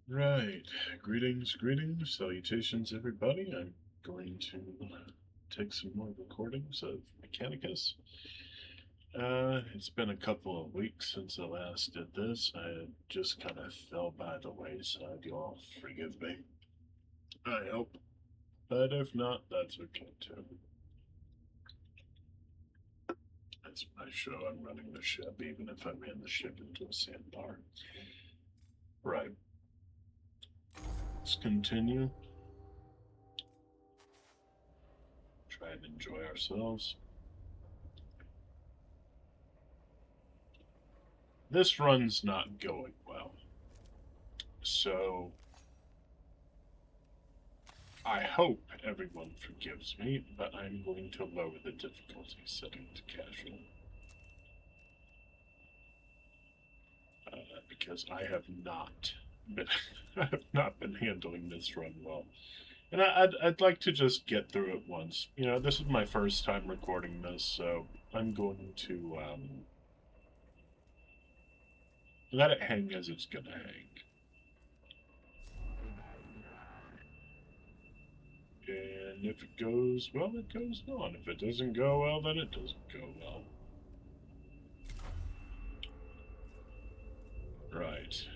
Right. Greetings, salutations, everybody. I'm going to take some more recordings of Mechanicus. It's been a couple of weeks since I last did this. I just kind of fell by the wayside. Y'all forgive me. I hope. But if not, that's okay too. It's my show. I'm running the ship, even if I ran the ship into a sandbar. Right. Let's continue. Try and enjoy ourselves. This run's not going well. So I hope everyone forgives me, but I'm going to lower the difficulty setting to casual. Because I have not been I have not been handling this run well. And I'd like to just get through it once. You know, this is my first time recording this, so I'm going to let it hang as it's gonna hang. And if it goes well, it goes well. And if it doesn't go well, then it doesn't go well. Right.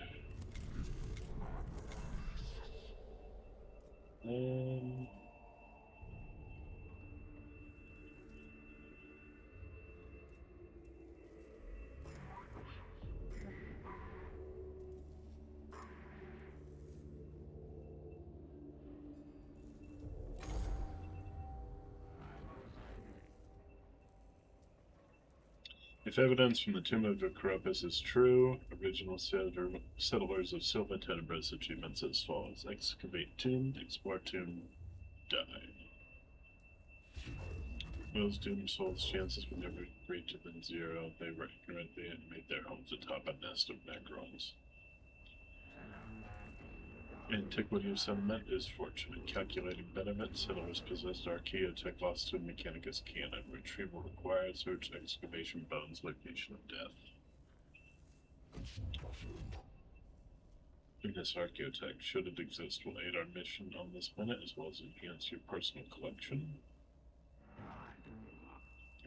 Um, if evidence from the tomb of Acropus is true, original settlers of Silva Tenebris achievements as follows: excavate tomb, explore tomb, die. Most doomed souls' chances were never greater than zero. They were ignorant they had made their homes atop a nest of necrons. Antiquity of settlement is fortunate. Calculating benefit. Settlers possessed archaeotech lost to a Mechanicus cannon. Retrieval required. Search excavation bones. Location of death. This archaeotech, should it exist, will aid our mission on this planet as well as enhance your personal collection.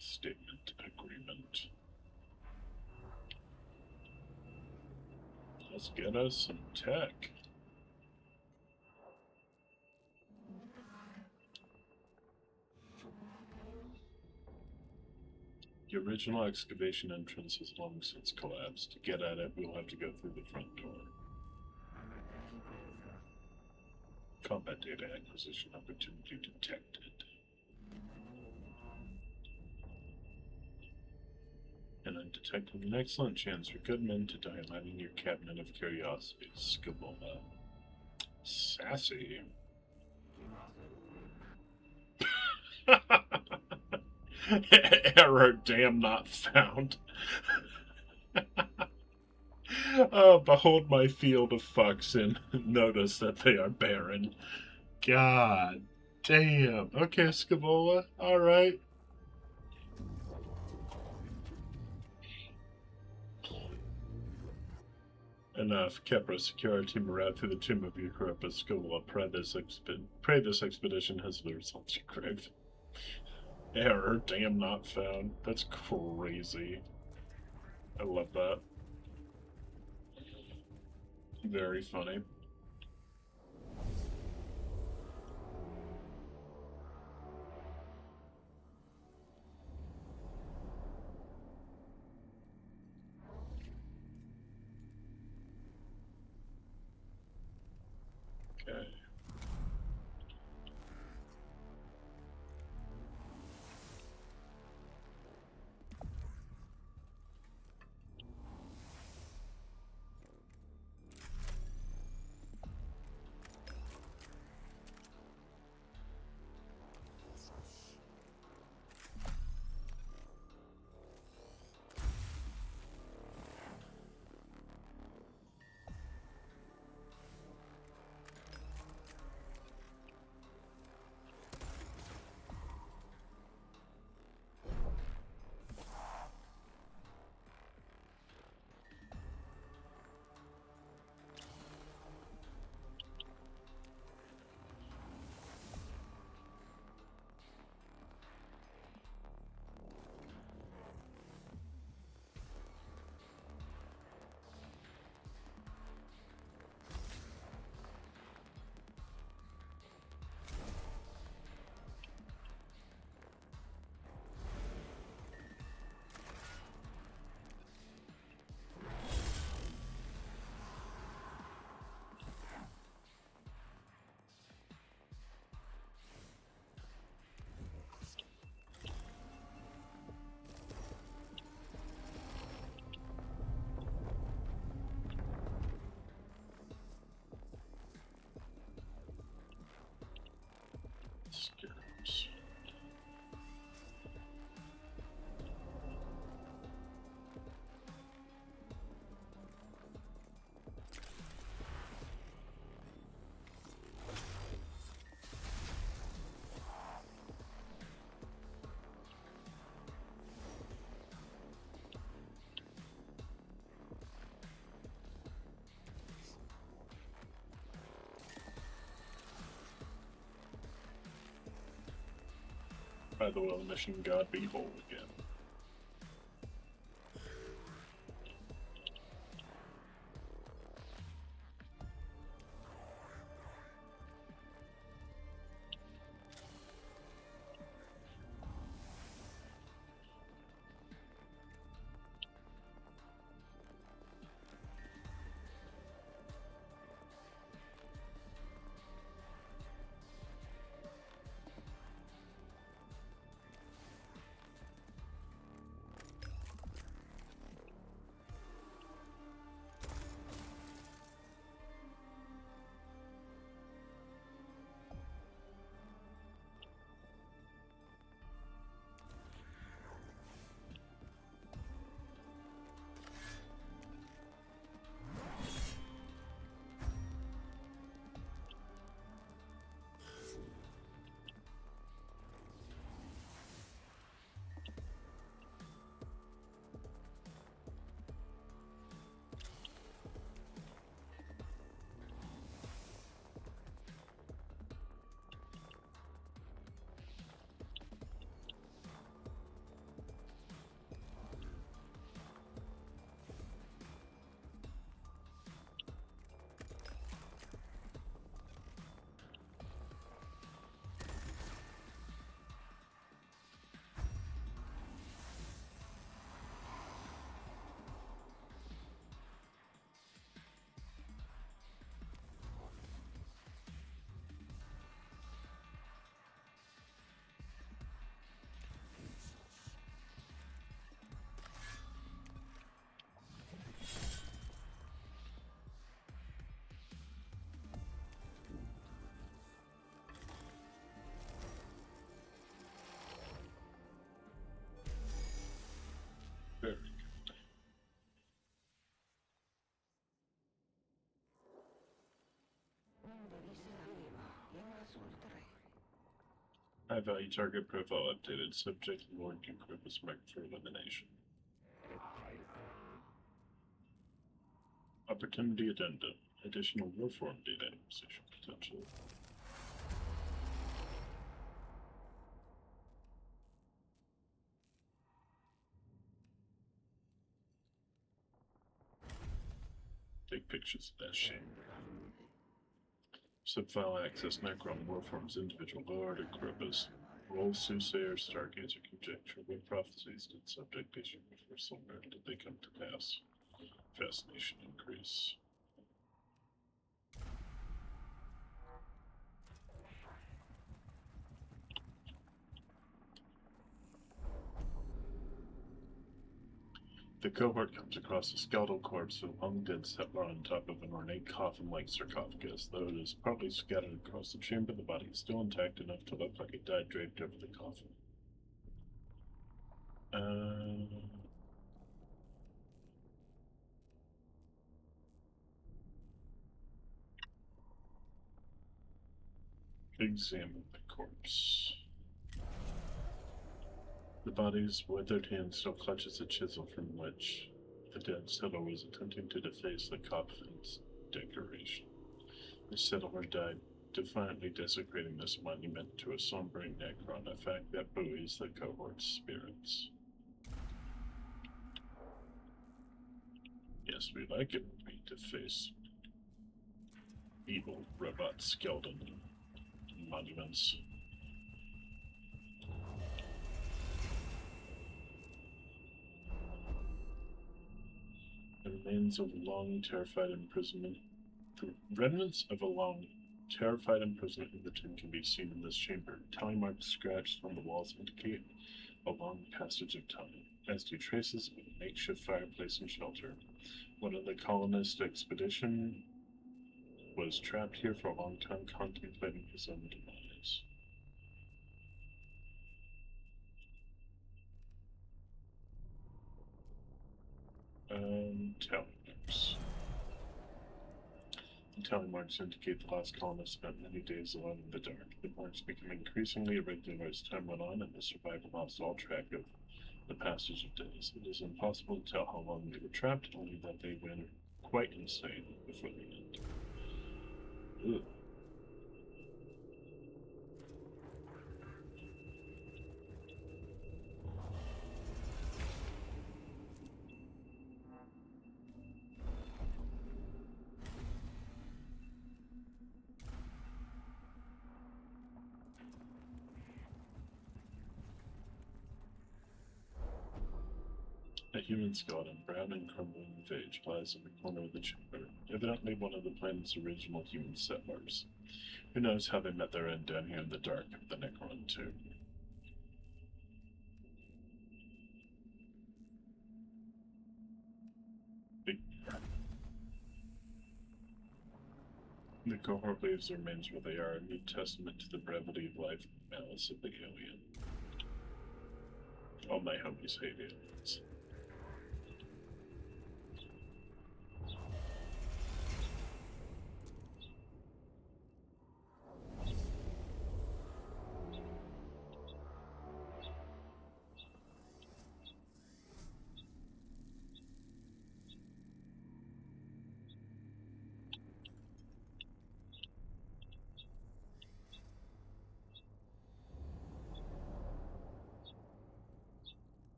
Statement agreement. Let's get us some tech. The original excavation entrance has long since collapsed. To get at it, we'll have to go through the front door. Combat data acquisition opportunity detected. And I'm detecting an excellent chance for good men to die lining your cabinet of curiosities. Scabola. Sassy. Error, damn not found. Oh, behold my field of fucks and notice that they are barren. God damn. Okay, Scabola. Alright. Enough. Kepra, secure our team around through the tomb of Eucropus. Scabola, pray this expedition has the results you crave. Error, damn not found. That's crazy. I love that. Very funny. Okay. Scarabs. By the will, mission God be whole again. Very good. High value target profile updated. Subject Lord Argolek was marked for elimination. Opportunity addendum. Additional warform data acquisition potential. Take pictures of that shit. Subfile access necron warforms individual Lord Argolek. Roll soothsayer, stargazer, conjecture. What prophecies did subject issue before somewhere did they come to pass? Fascination increase. The cohort comes across a skeletal corpse of a long-dead settler on top of an ornate coffin-like sarcophagus. Though it is partly scattered across the chamber, the body is still intact enough to look like it died draped over the coffin. Examine the corpse. The body's withered hand still clutches a chisel from which the dead settler was attempting to deface the coffin's decoration. The settler died, defiantly desecrating this monument to a sombering necron, a fact that buoys the cohort's spirits. Yes, we like it when we deface evil robot skeleton monuments. The remains of a long, terrified imprisonment. The remnants of a long, terrified imprisonment in the tomb can be seen in this chamber. Tally marks scratched on the walls indicate a long passage of time, as do traces of a makeshift fireplace and shelter. One of the colonist expedition was trapped here for a long time, contemplating his own demise. Tally marks. The tally marks indicate the last colonist spent many days alone in the dark. The marks became increasingly irregular as time went on, and the survivor lost all track of the passage of days. It is impossible to tell how long they were trapped, only that they went quite insane before the end. Ugh. A human skeleton, brown and crumbling with age, lies in the corner of the chamber, evidently one of the planet's original human settlers. Who knows how they met their end down here in the dark of the Necron, too. The cohort leaves their remains where they are, a new testament to the brevity of life and malice of the alien. All my homies hate aliens.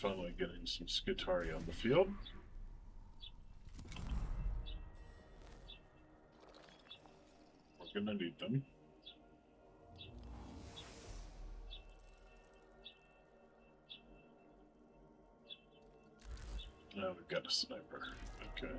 Finally getting some Skitari on the field. We're gonna need them. Now we've got a sniper. Okay.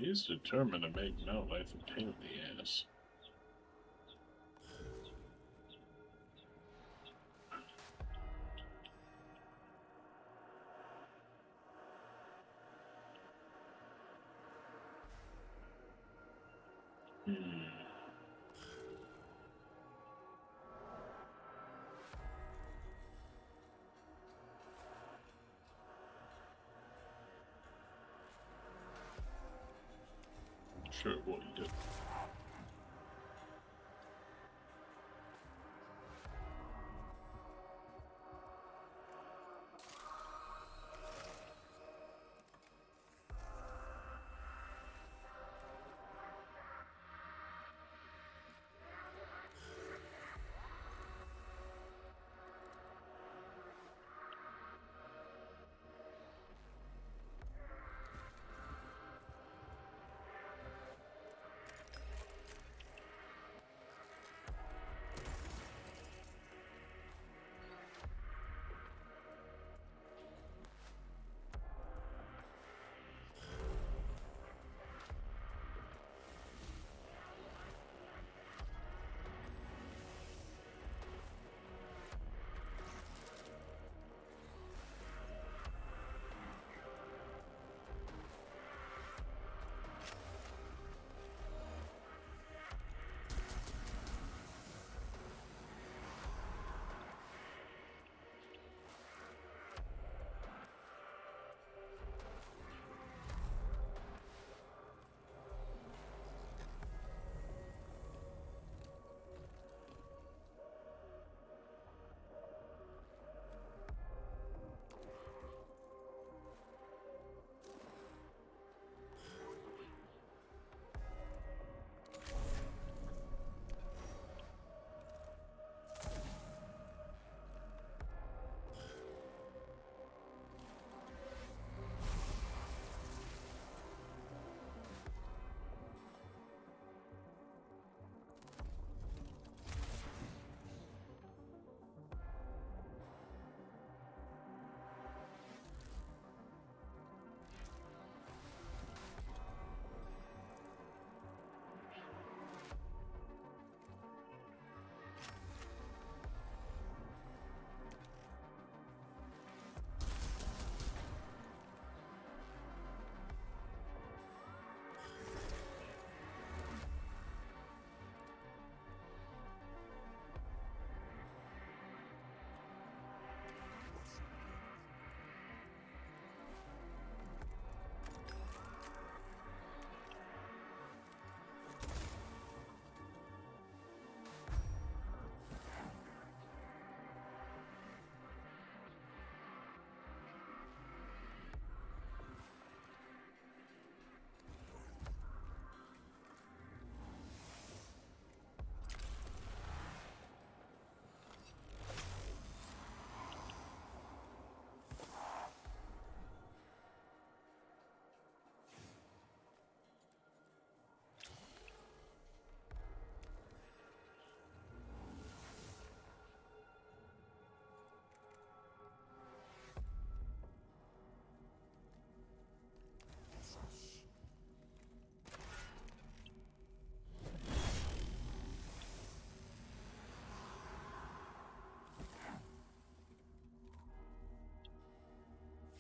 He's determined to make my life a pain in the ass. Sure, what you do.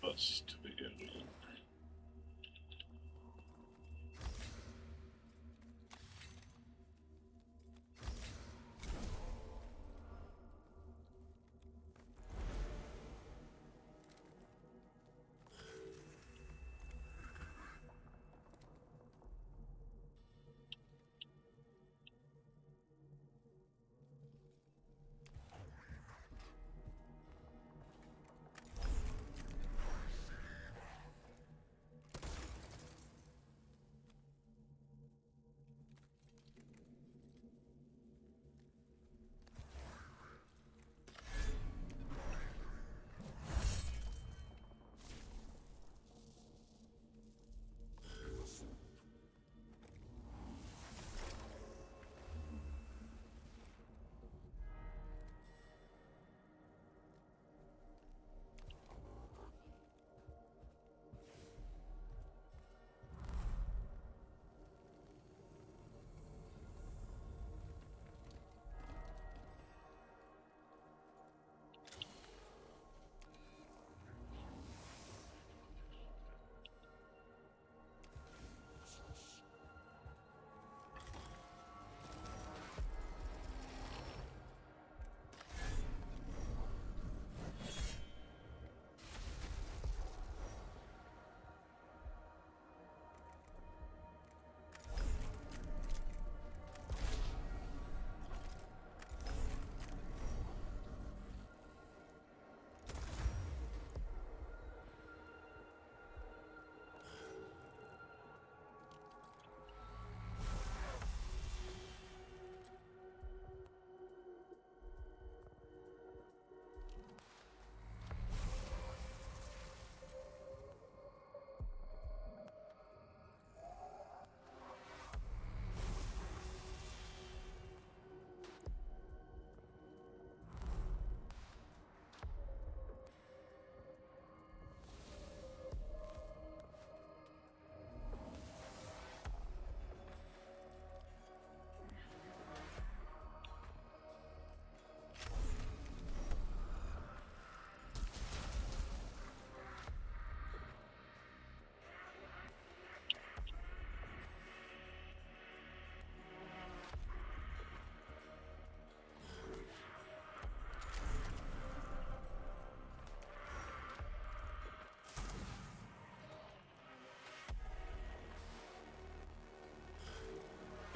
Bust to begin with.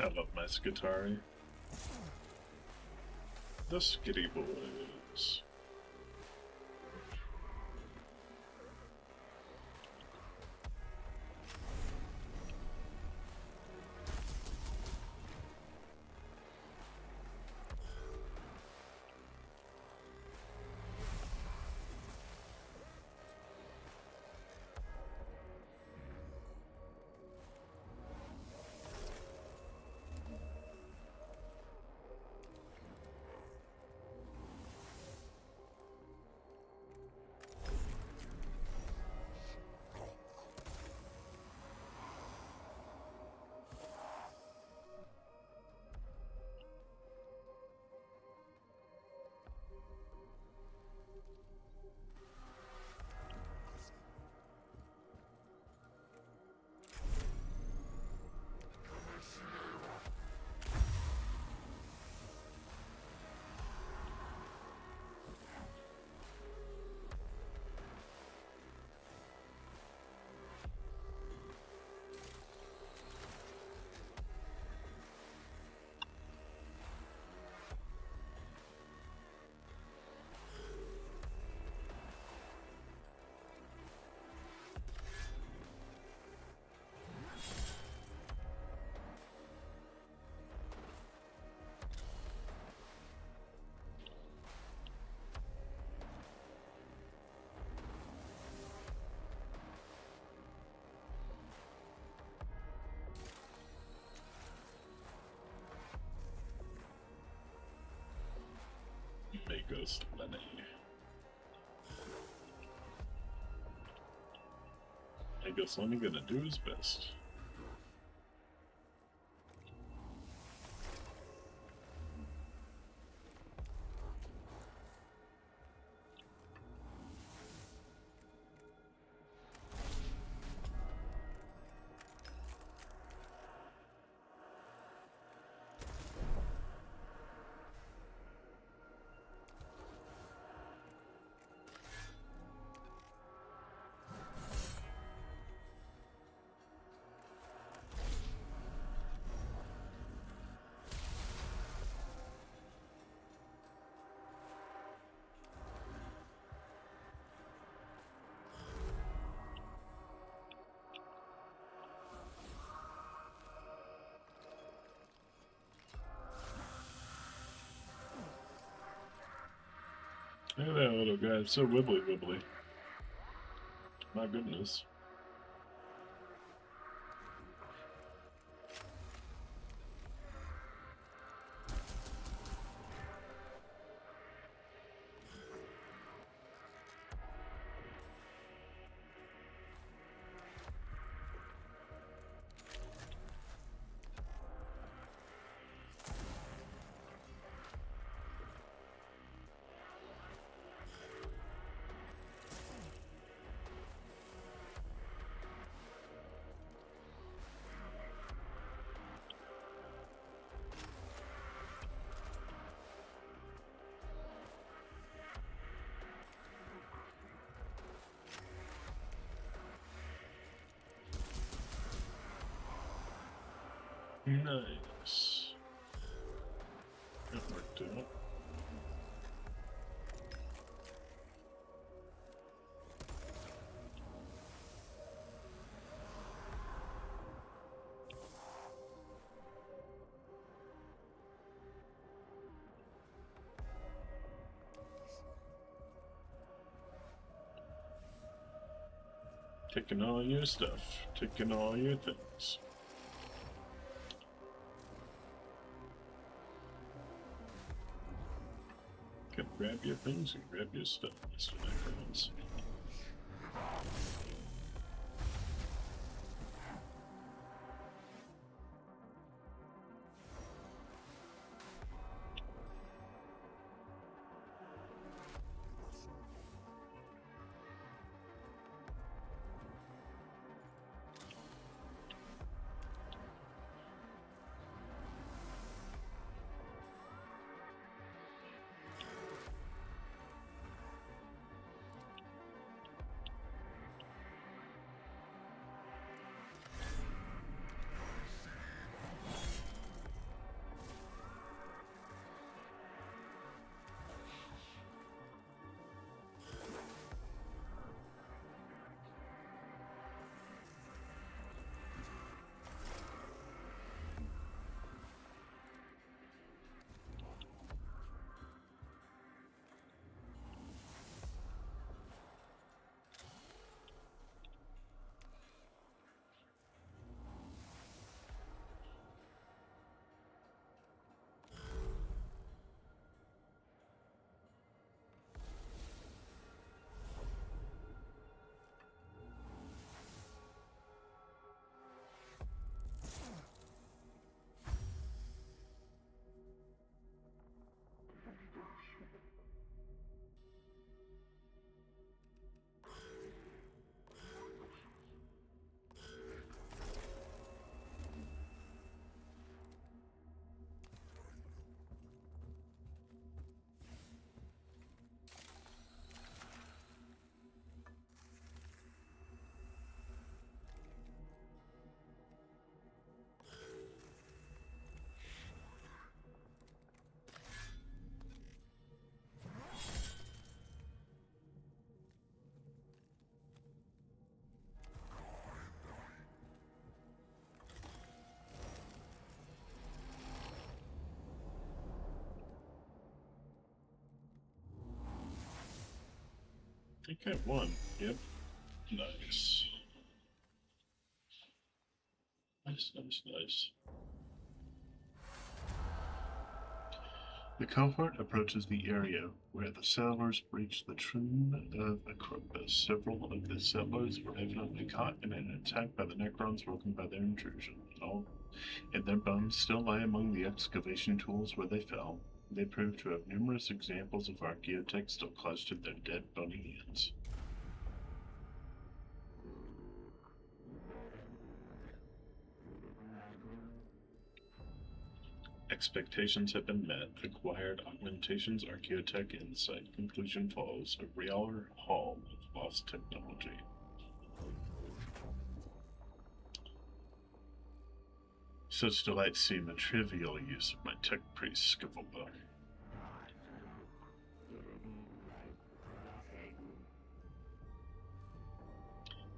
I love my Skitari. The Skitty Boys. Makos Lenny. I guess Lenny gonna do his best. Look at that little guy, it's so wibbly wibbly. My goodness. Nice. That worked out. Taking all your stuff, taking all your things. Can grab your things and grab your stuff, Mr. Necrons. Okay, one. Yep. Nice. Nice. The cohort approaches the area where the settlers breached the tomb of Acropus. Several of the settlers were evidently caught in an attack by the necrons woken by their intrusion. And their bones still lie among the excavation tools where they fell. They prove to have numerous examples of archaeotech still clutched in their dead, bony hands. Expectations have been met. Acquired augmentations, archaeotech insight. Conclusion follows. A real hall of lost technology. Such delight seem a trivial use of my tech priest scapula.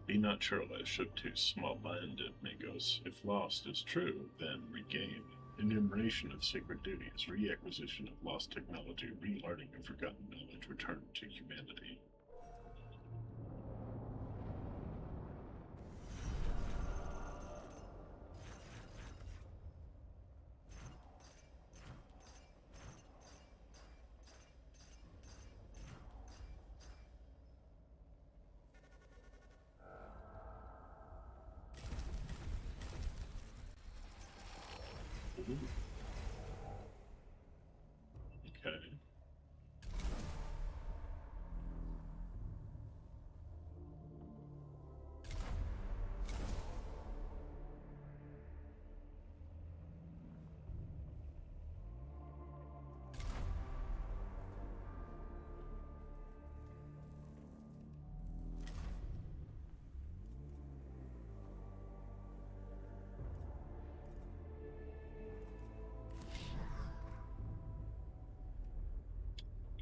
Be not churlish or too small-minded, Magos. If lost is true, then regain. Enumeration of sacred duties, reacquisition of lost technology, relearning of forgotten knowledge, return to humanity. Ooh. Okay.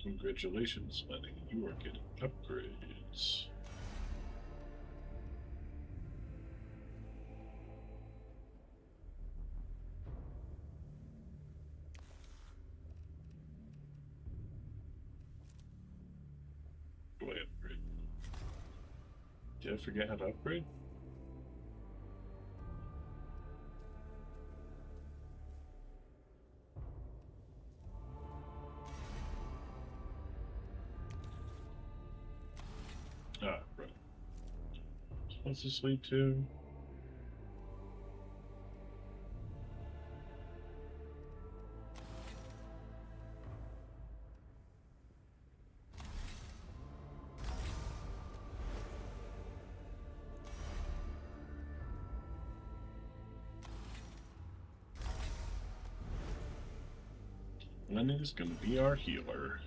Congratulations, buddy. You are getting upgrades. Do I upgrade? Did I forget how to upgrade? Ah, right. What's this lead to? Lennon is going to be our healer.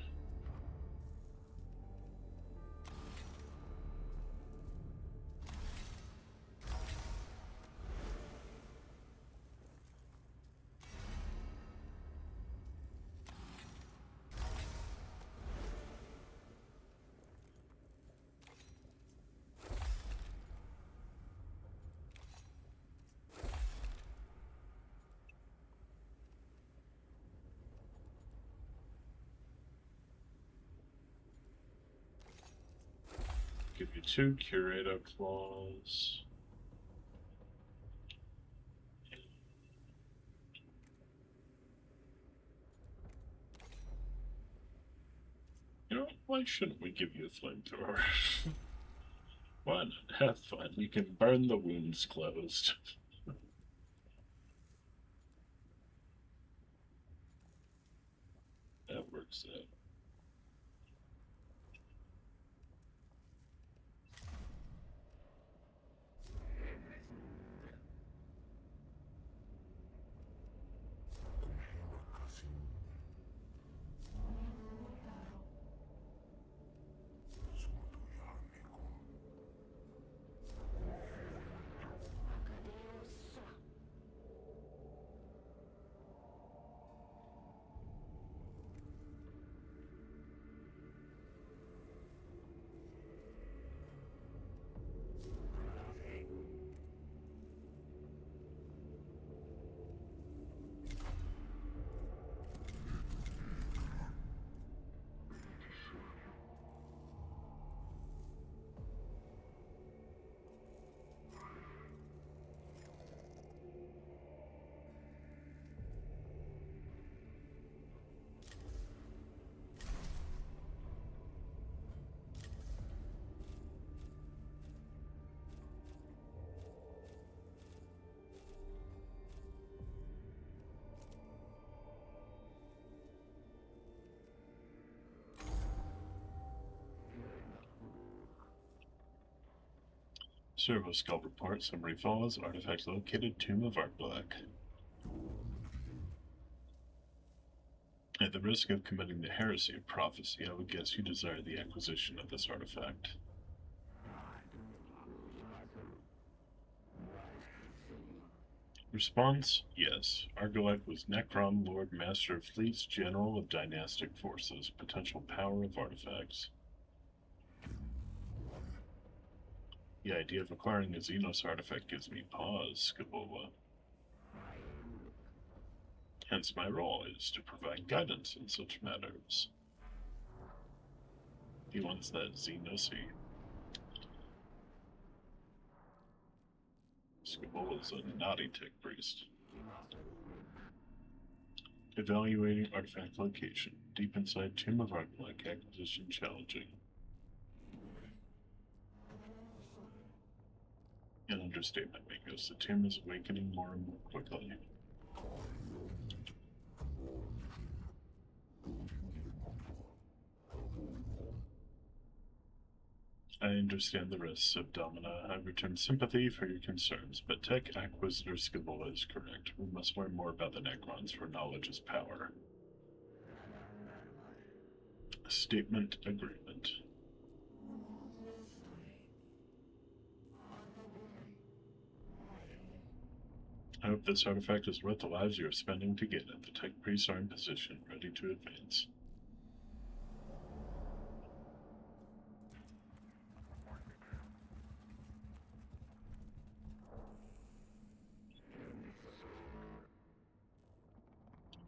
Give you 2 curator claws. You know, why shouldn't we give you a flamethrower? Why not? Have fun. You can burn the wounds closed. That works out. Servo Skull report. Summary follows. Artifact located. Tomb of Argolek. At the risk of committing the heresy of prophecy, I would guess you desire the acquisition of this artifact. Response: yes. Argolek was Necron, Lord Master of Fleets, General of Dynastic Forces, potential power of artifacts. The idea of acquiring a Xenos artifact gives me pause, Skabola. Hence my role is to provide guidance in such matters. He wants that Xenosy. Skabola's a naughty tech priest. Evaluating artifact location. Deep inside Tomb of Argolek, acquisition challenging. An understatement, because the tomb is awakening more and more quickly. I understand the risks of Domina. I return sympathy for your concerns, but Tech Acquisitor Skabola is correct. We must learn more about the Necrons, for knowledge is power. Statement agreement. I hope this artifact is worth the lives you are spending to get it. The Tech priests are in position, ready to advance.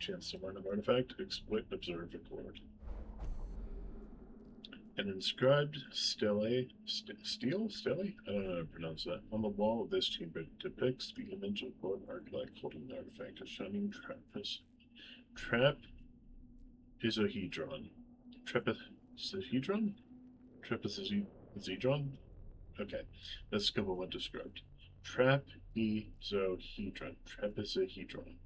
Chance to learn an artifact, exploit, observe, record. An inscribed stele? I don't know how to pronounce that. On the wall of this chamber depicts the image of Lord Argolek holding the artifact, a shining trapezohedron. Trapezohedron? Trapezohedron? Okay, that's what described. Trapezohedron. Trapezohedron.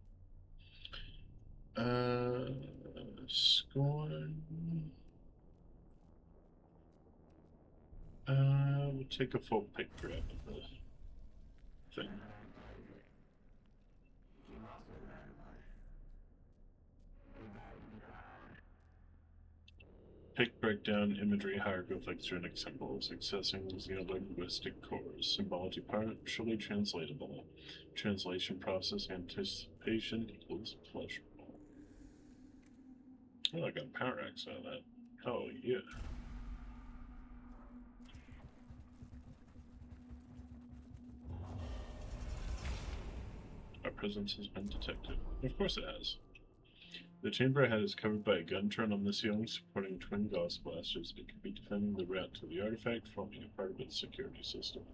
Scorn. We'll take a full pick grab of the thing. Pick breakdown, imagery, hieroglyphics, runic symbols, accessing xenolinguistic cores, symbology partially translatable, translation process, anticipation equals pleasurable. Oh, I got a power axe out of that. Oh, yeah. Our presence has been detected. Of course it has. The chamber ahead is covered by a gun turret on the ceiling supporting twin gauss blasters. It could be defending the route to the artifact, forming a part of its security system.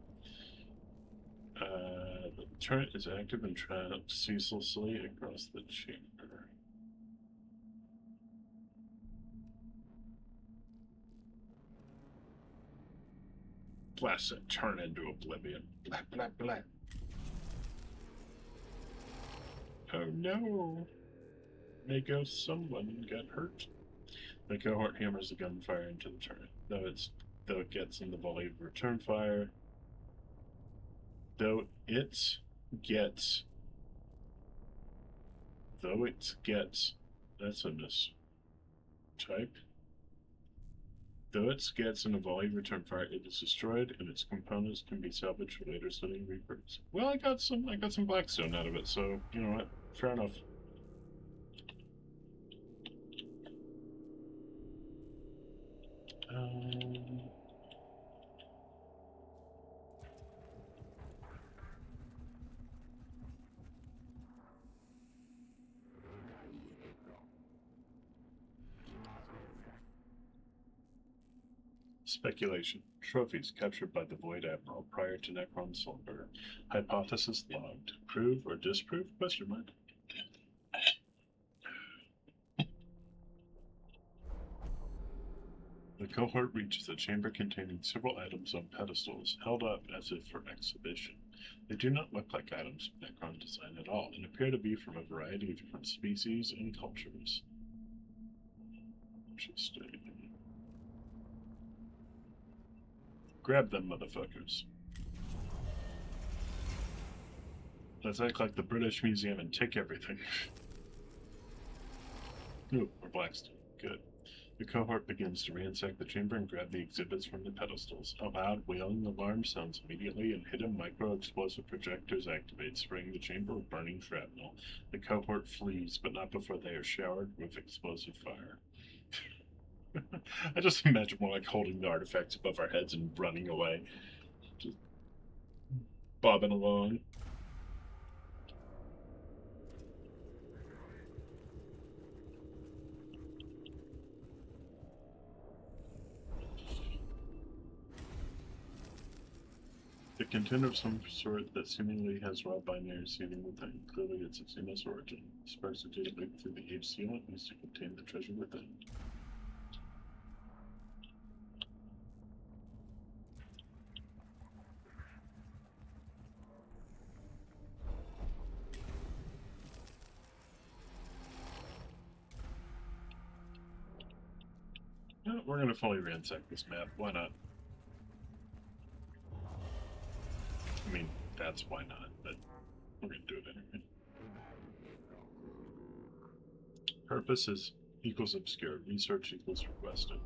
The turret is active and trapped ceaselessly across the chamber. Blast it, turn into oblivion. Blah, blah, blah. Oh no! May go someone got hurt. The cohort hammers the gunfire into the turret, though it gets in the volley of return fire. Though it gets, that's a mistype. Though it gets in a volley of return fire, it is destroyed, and its components can be salvaged for later studying repurposed. Well, I got some blackstone out of it, so you know what? Fair enough. Speculation. Trophies captured by the Void Admiral prior to Necron slumber. Hypothesis logged. Prove or disprove? Question mark. The cohort reaches a chamber containing several items on pedestals, held up as if for exhibition. They do not look like items of Necron design at all, and appear to be from a variety of different species and cultures. Interesting. Grab them, motherfuckers. Let's act like the British Museum and take everything. Ooh, more Blackstone. Good. The cohort begins to ransack the chamber and grab the exhibits from the pedestals. A loud wailing alarm sounds immediately, and hidden micro-explosive projectors activate, spraying the chamber with burning shrapnel. The cohort flees, but not before they are showered with explosive fire. I just imagine more like holding the artifacts above our heads and running away. Just bobbing along. A container of some sort that seemingly has raw binary sealing within. Clearly it's of CMS origin. Sparks of data leak through the H sealant used to contain the treasure within. Yeah, we're gonna fully ransack this map. Why not? I mean, that's why not, but we're gonna do it anyway. Purpose is equals obscure. Research equals requested.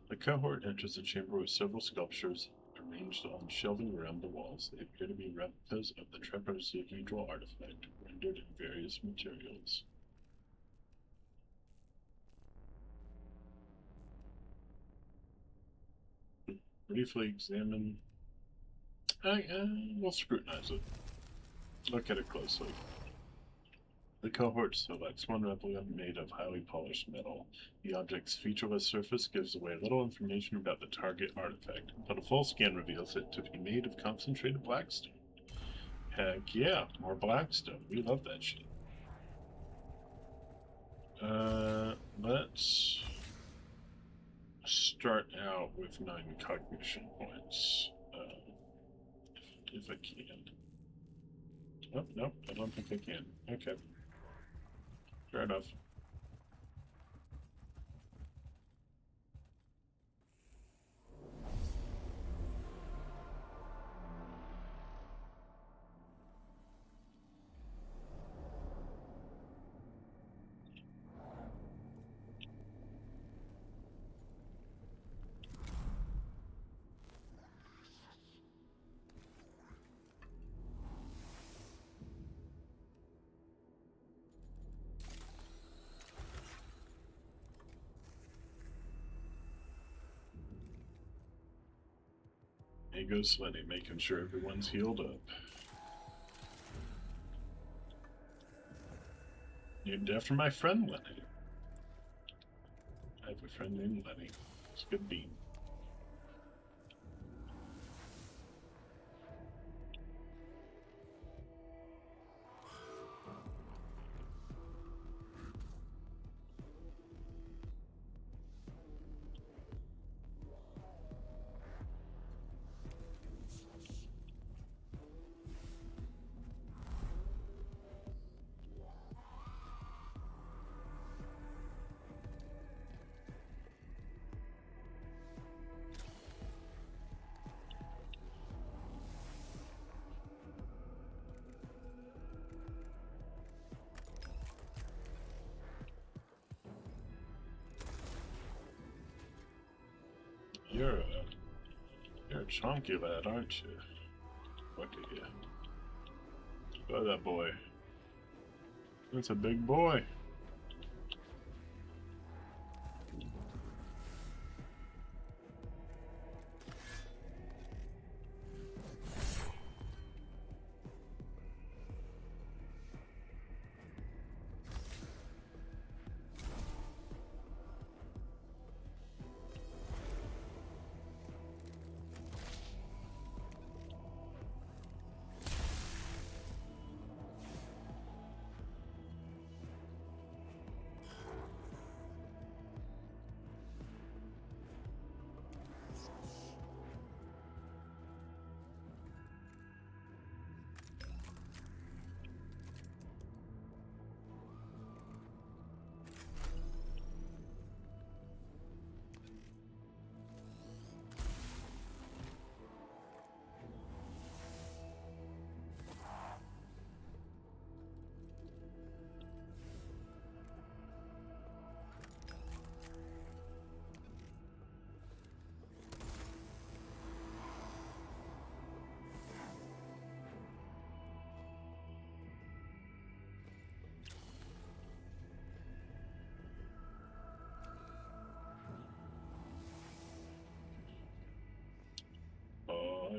The cohort enters the chamber with several sculptures arranged on shelving around the walls. They appear to be replicas of the trapezohedral artifact, rendered in various materials. Briefly examine. We'll scrutinize it. Look at it closely. The cohort selects one replica made of highly polished metal. The object's featureless surface gives away little information about the target artifact, but a full scan reveals it to be made of concentrated blackstone. Heck yeah, more blackstone. We love that shit. Let's start out with 9 cognition points. If I can. Oh, nope, I don't think I can. Okay. Fair enough. There goes Lenny, making sure everyone's healed up. Named after my friend Lenny. I have a friend named Lenny. It's a good bean. You're a chunky lad, aren't you? Look at you. Look at that boy. That's a big boy.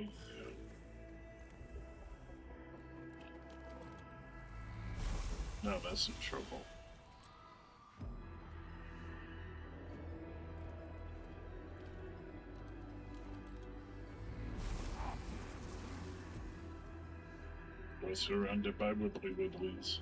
yeah. Now that's some trouble. We're surrounded by Wibbly Wibblies.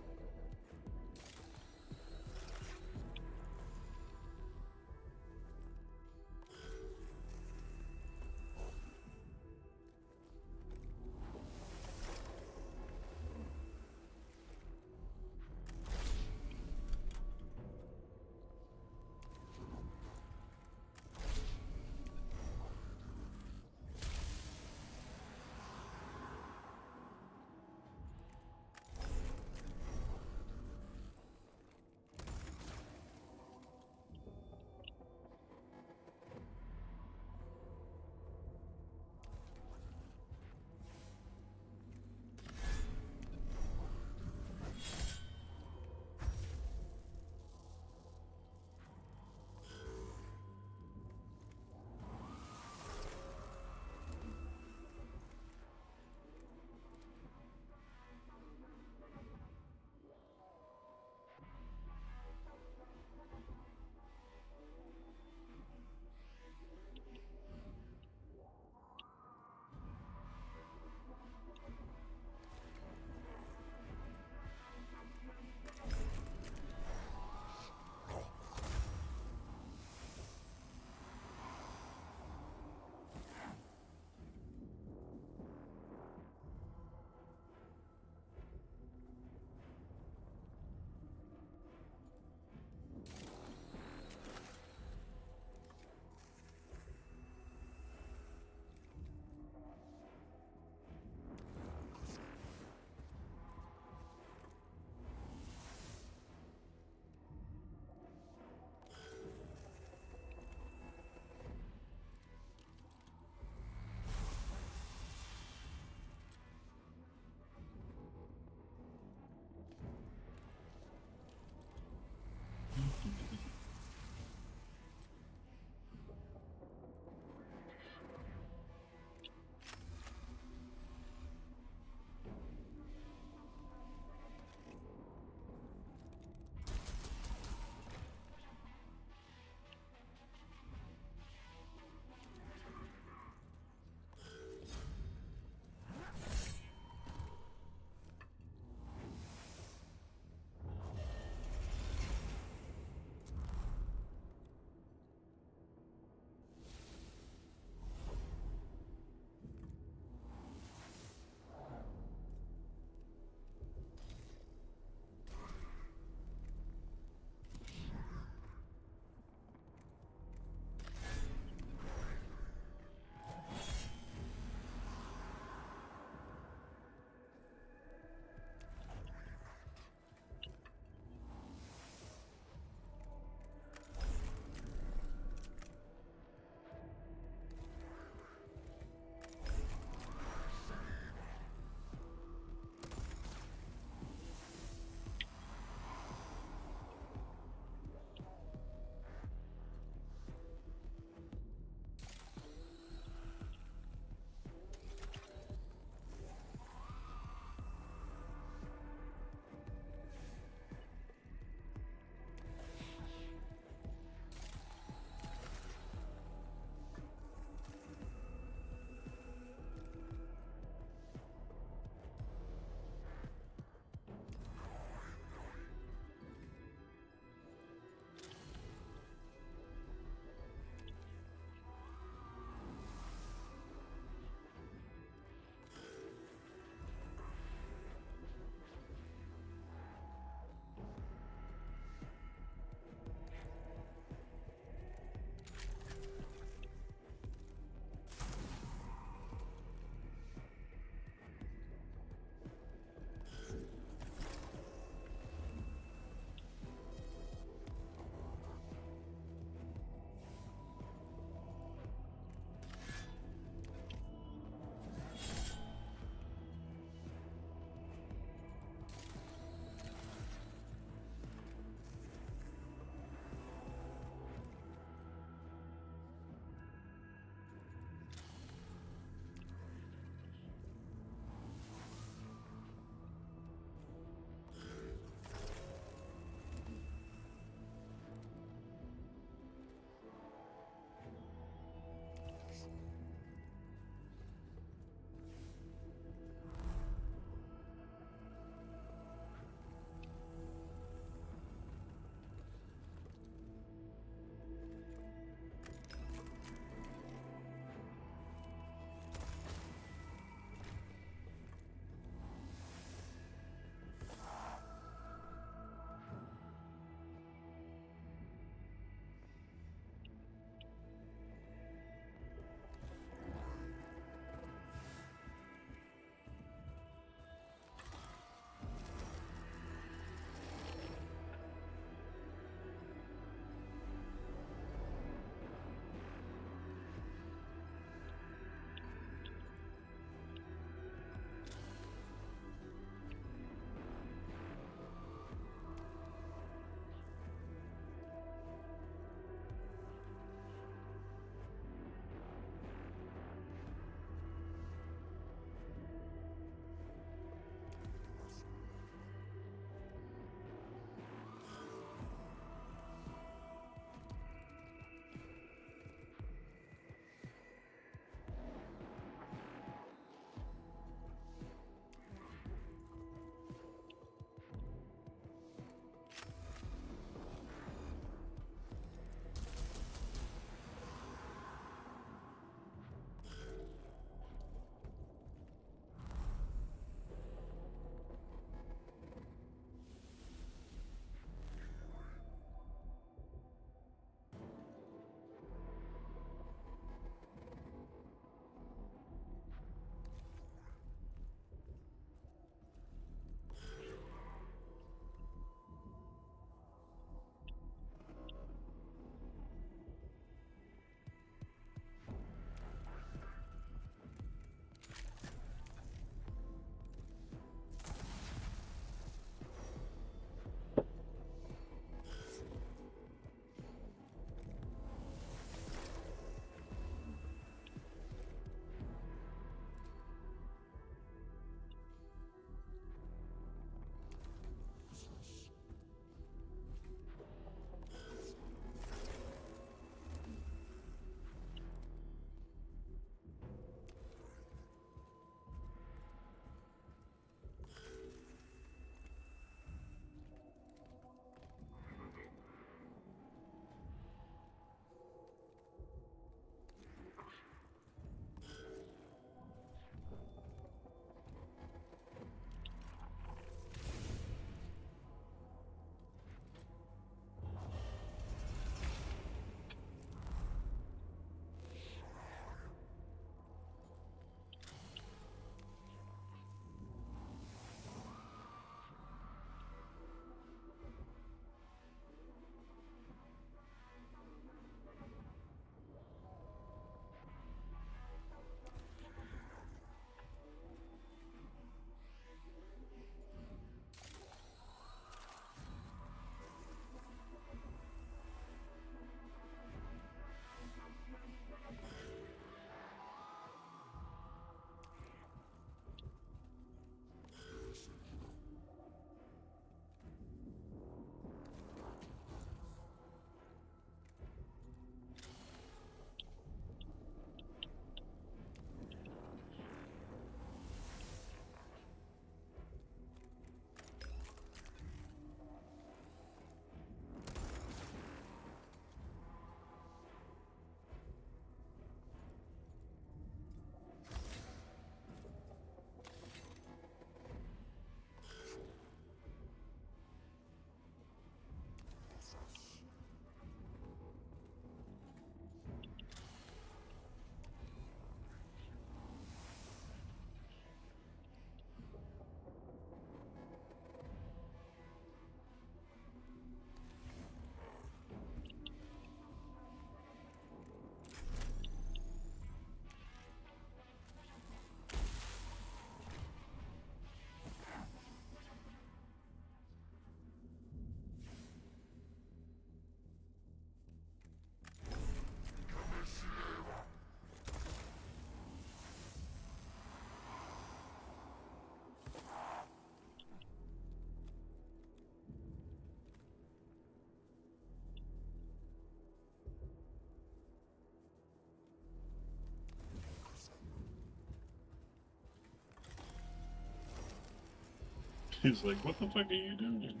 He's like, what the fuck are you doing?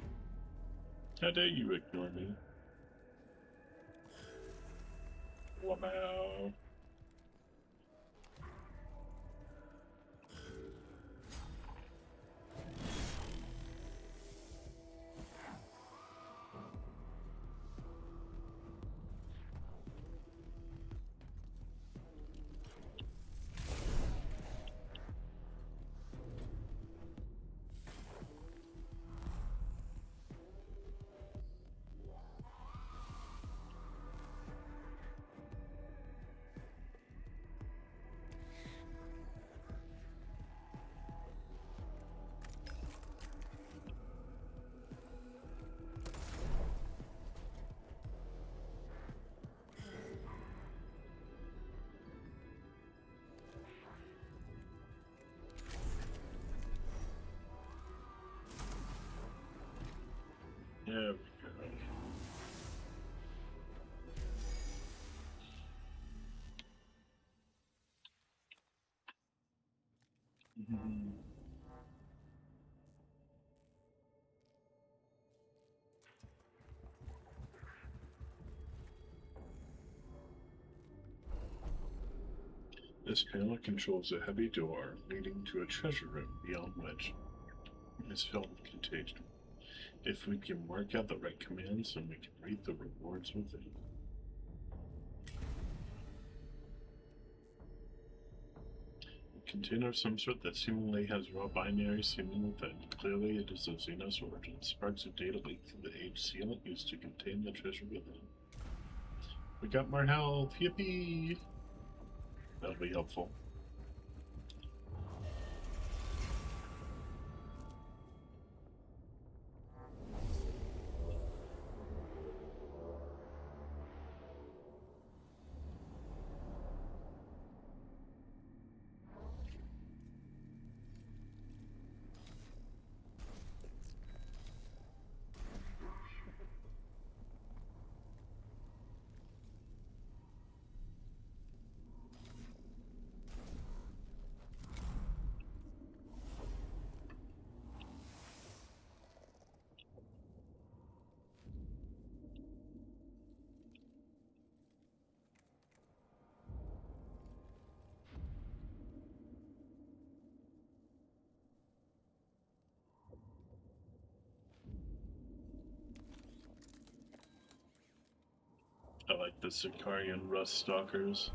How dare you ignore me? Wow. There we go. This panel controls a heavy door leading to a treasure room beyond which is filled with contagion. If we can work out the right commands, then we can reap the rewards within. A container of some sort that seemingly has raw binary seeming within. Clearly it is of Xenos origin. Sparks of data leak from the age sealant used to contain the treasure within. We got more health! Yippee! That'll be helpful. I like the Sicarian Rust Stalkers.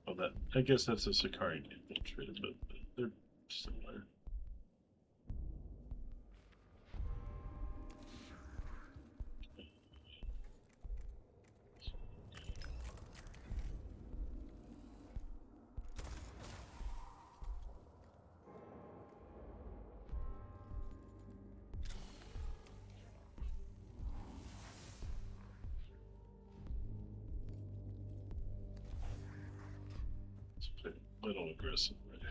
Oh, that, I guess that's a Sicarian infiltrator, but they're similar. Let's play a little aggressive, right?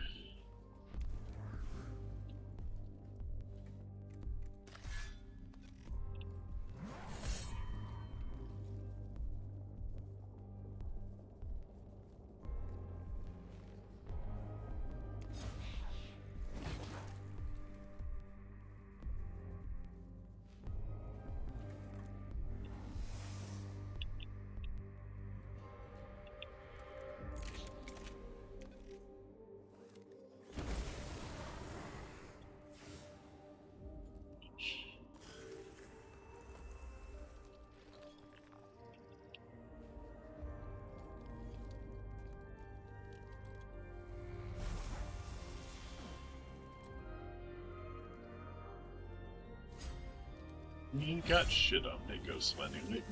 You ain't got shit on Mako Slending.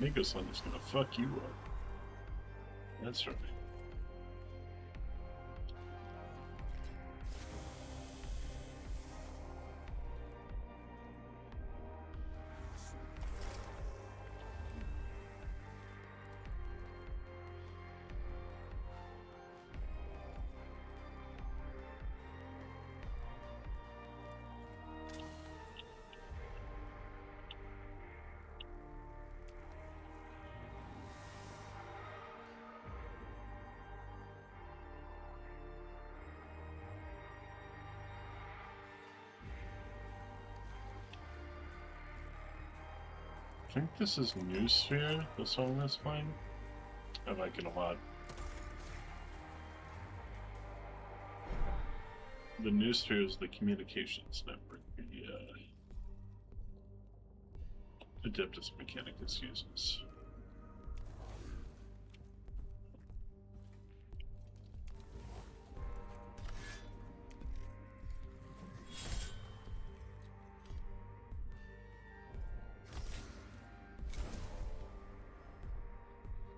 Mako Slending's gonna fuck you up. That's right. think this is New Sphere, the song that's playing. I like it a lot. The New Sphere is the communications network the Adeptus Mechanicus uses.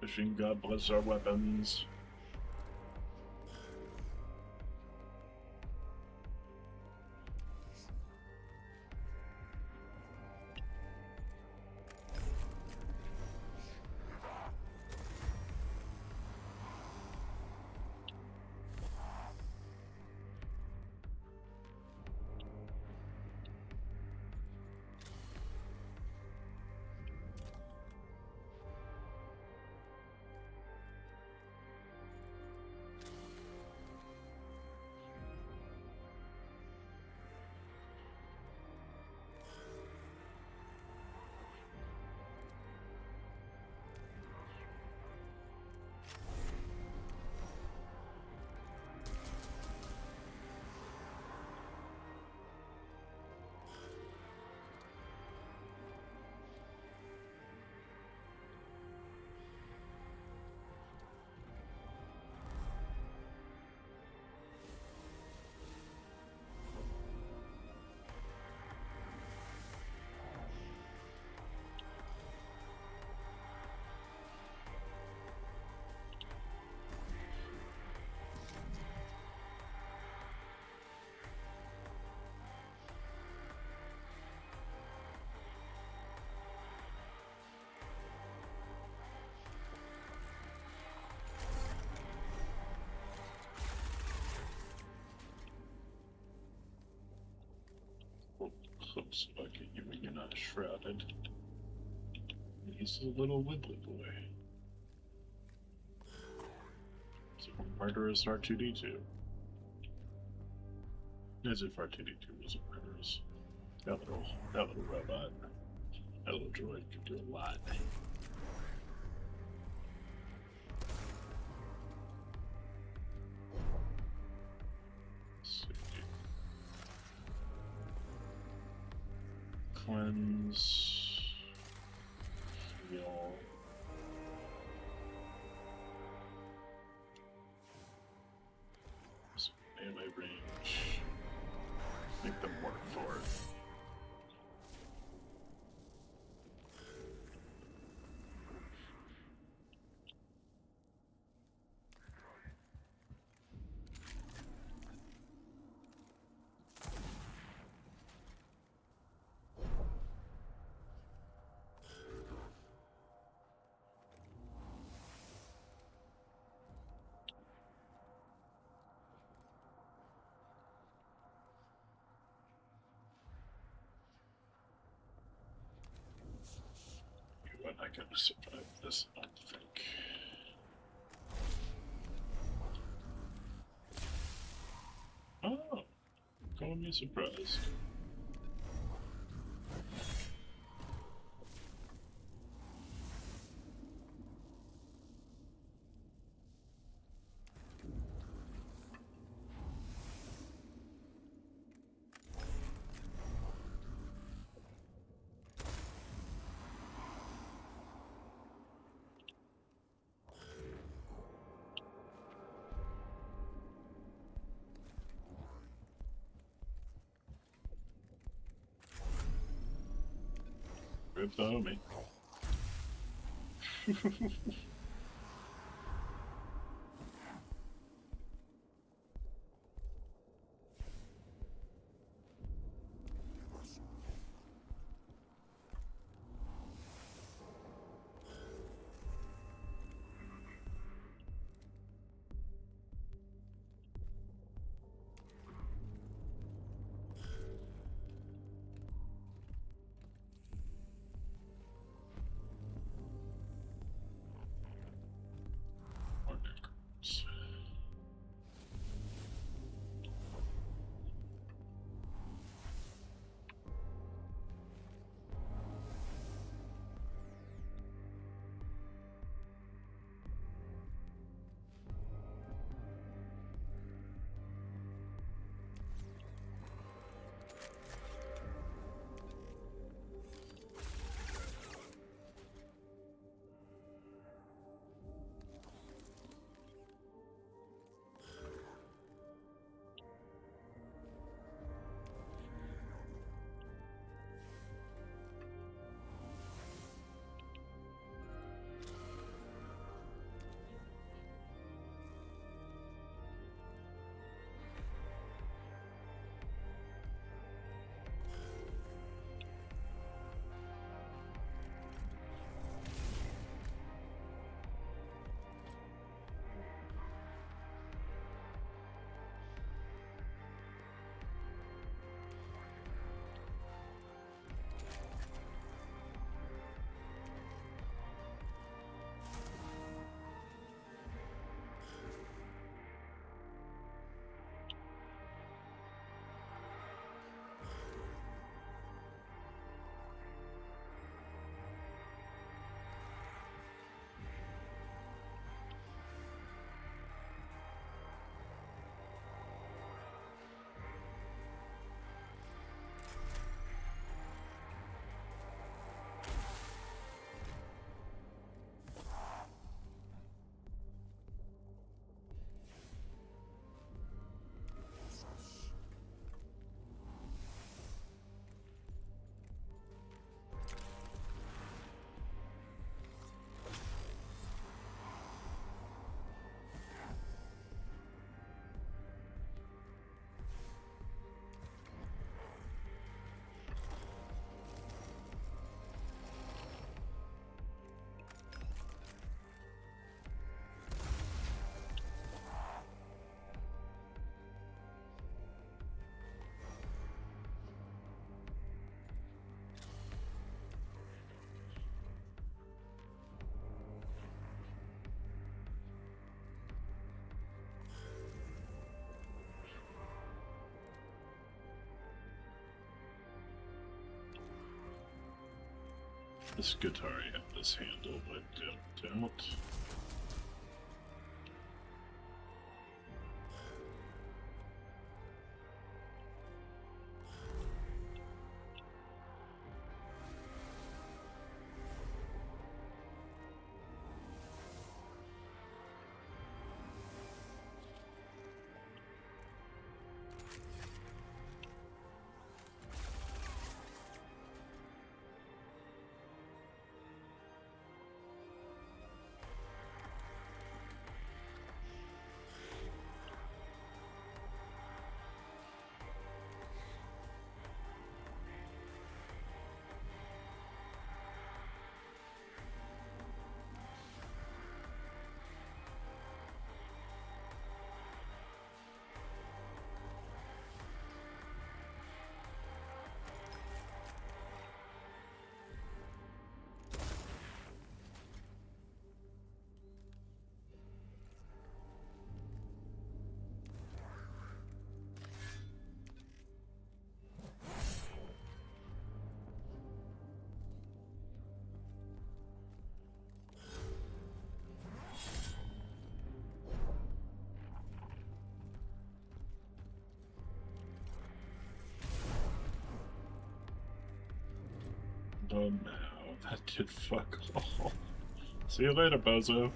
Machine God bless our weapons. Looks like it when you're not shrouded. He's a little wibbly boy. So murderous R2D2. As if R2D2 was a murderous. That little robot. That little droid could do a lot. Cleanse, heal. Some melee range. Make them work for it. But I can survive this, I think. Oh, calling me surprised. Rip the homie. This guitar had this handle, but don't. Oh no, that did fuck all. See you later, bozo.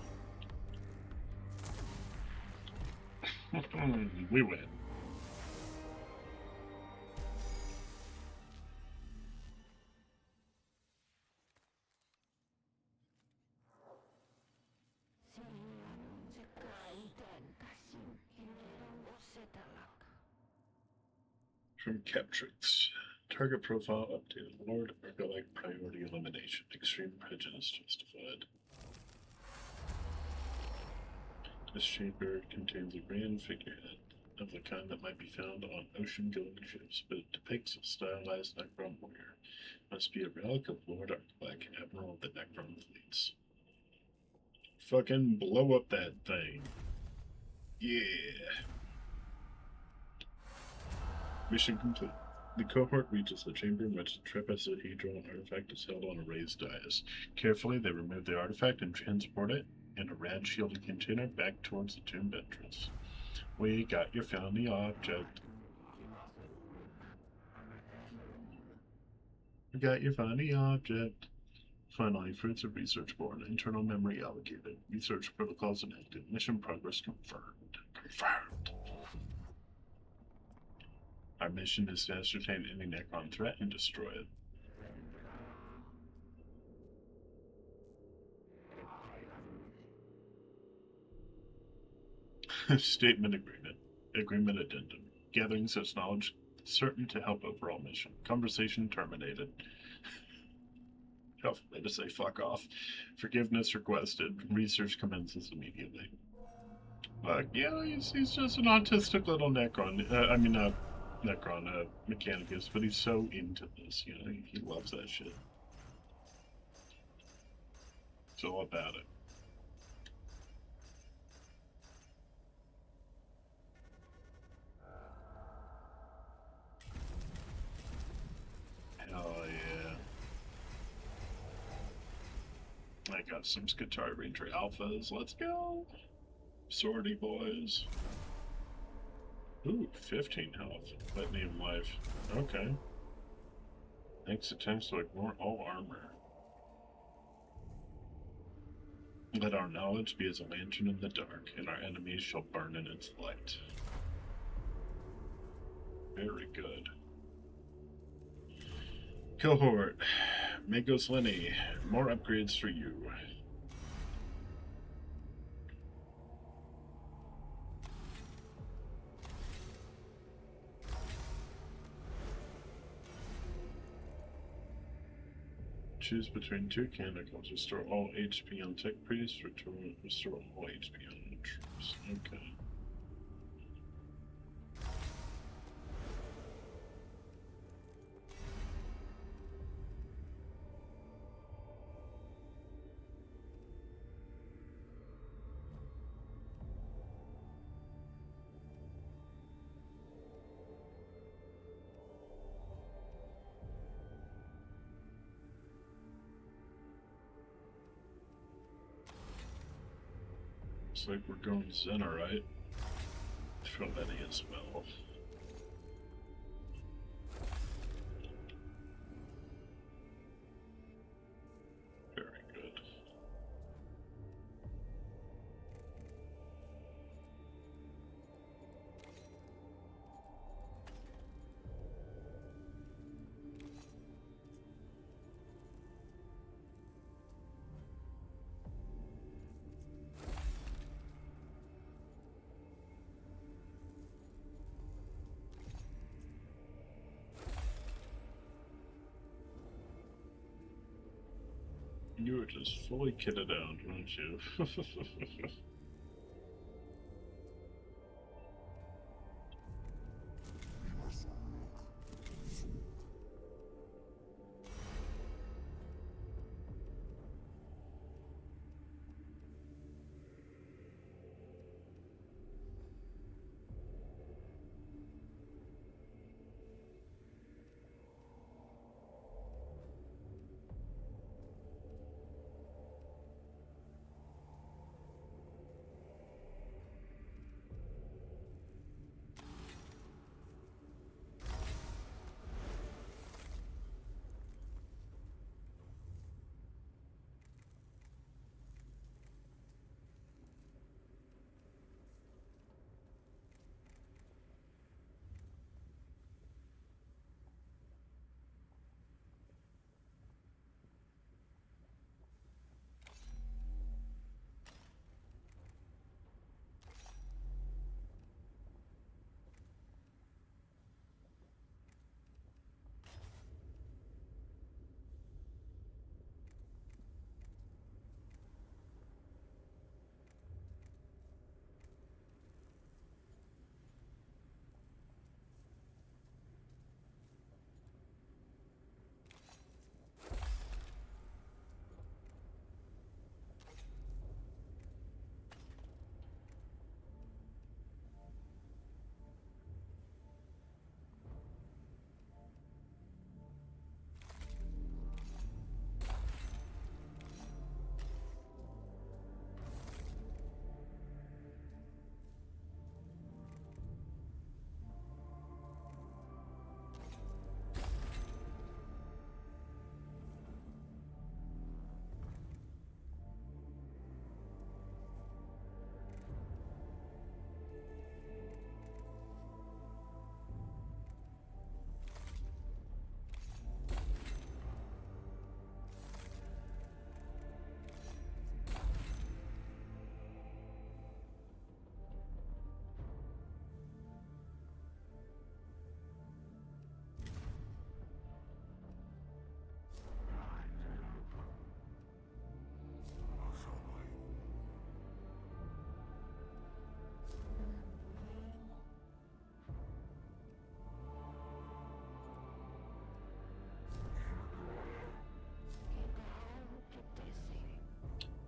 We win. From Captrix. Target profile updated. Lord Argolek priority elimination. Extreme prejudice justified. This chamber contains a grand figurehead of the kind that might be found on ocean-going ships, but it depicts a stylized necron warrior. Must be a relic of Lord Argolek, admiral of the necron fleets. Fucking blow up that thing. Yeah. Mission complete. The cohort reaches the chamber in which the trapezohedral artifact is held on a raised dais. Carefully, they remove the artifact and transport it in a rad-shielded container back towards the tomb entrance. We got your found the object. We got your found the object. Finally, fruits of research born. Internal memory allocated. Research protocols enacted. Mission progress confirmed. Confirmed. Our mission is to ascertain any necron threat and destroy it. Statement agreement. Agreement addendum. Gathering such knowledge certain to help overall mission. Conversation terminated. Way to say fuck off. Forgiveness requested. Research commences immediately. Yeah, he's just an autistic little necron. Necron, Mechanicus, but he's so into this, you know, he loves that shit. It's all about it. Hell yeah. I got some Guitar Ranger alphas. Let's go. Sortie boys. Ooh, 15 health. Litany of life. Okay. Makes attempts to ignore all armor. Let our knowledge be as a lantern in the dark, and our enemies shall burn in its light. Very good. Cohort. Magos Lenny. More upgrades for you. Choose between two candles. Restore all HP on tech priests. Restore all HP on troops. Okay. Looks like we're going Zenorite from Eddie as well. Very good. You were just fully kitted out, weren't you?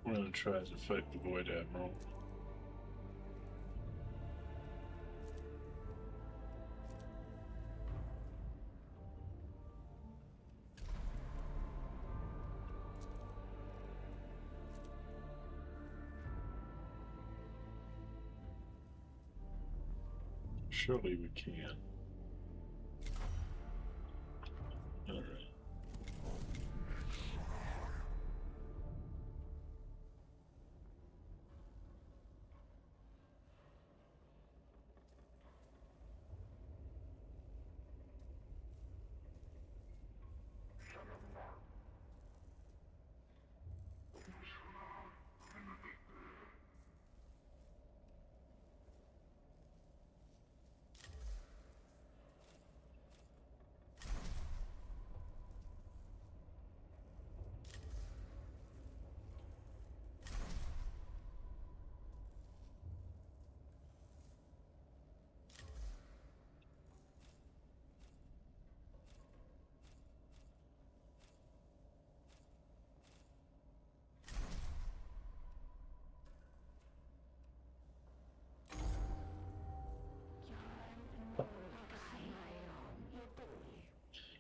I'm gonna try to fight the Void Admiral. Surely we can. Alright.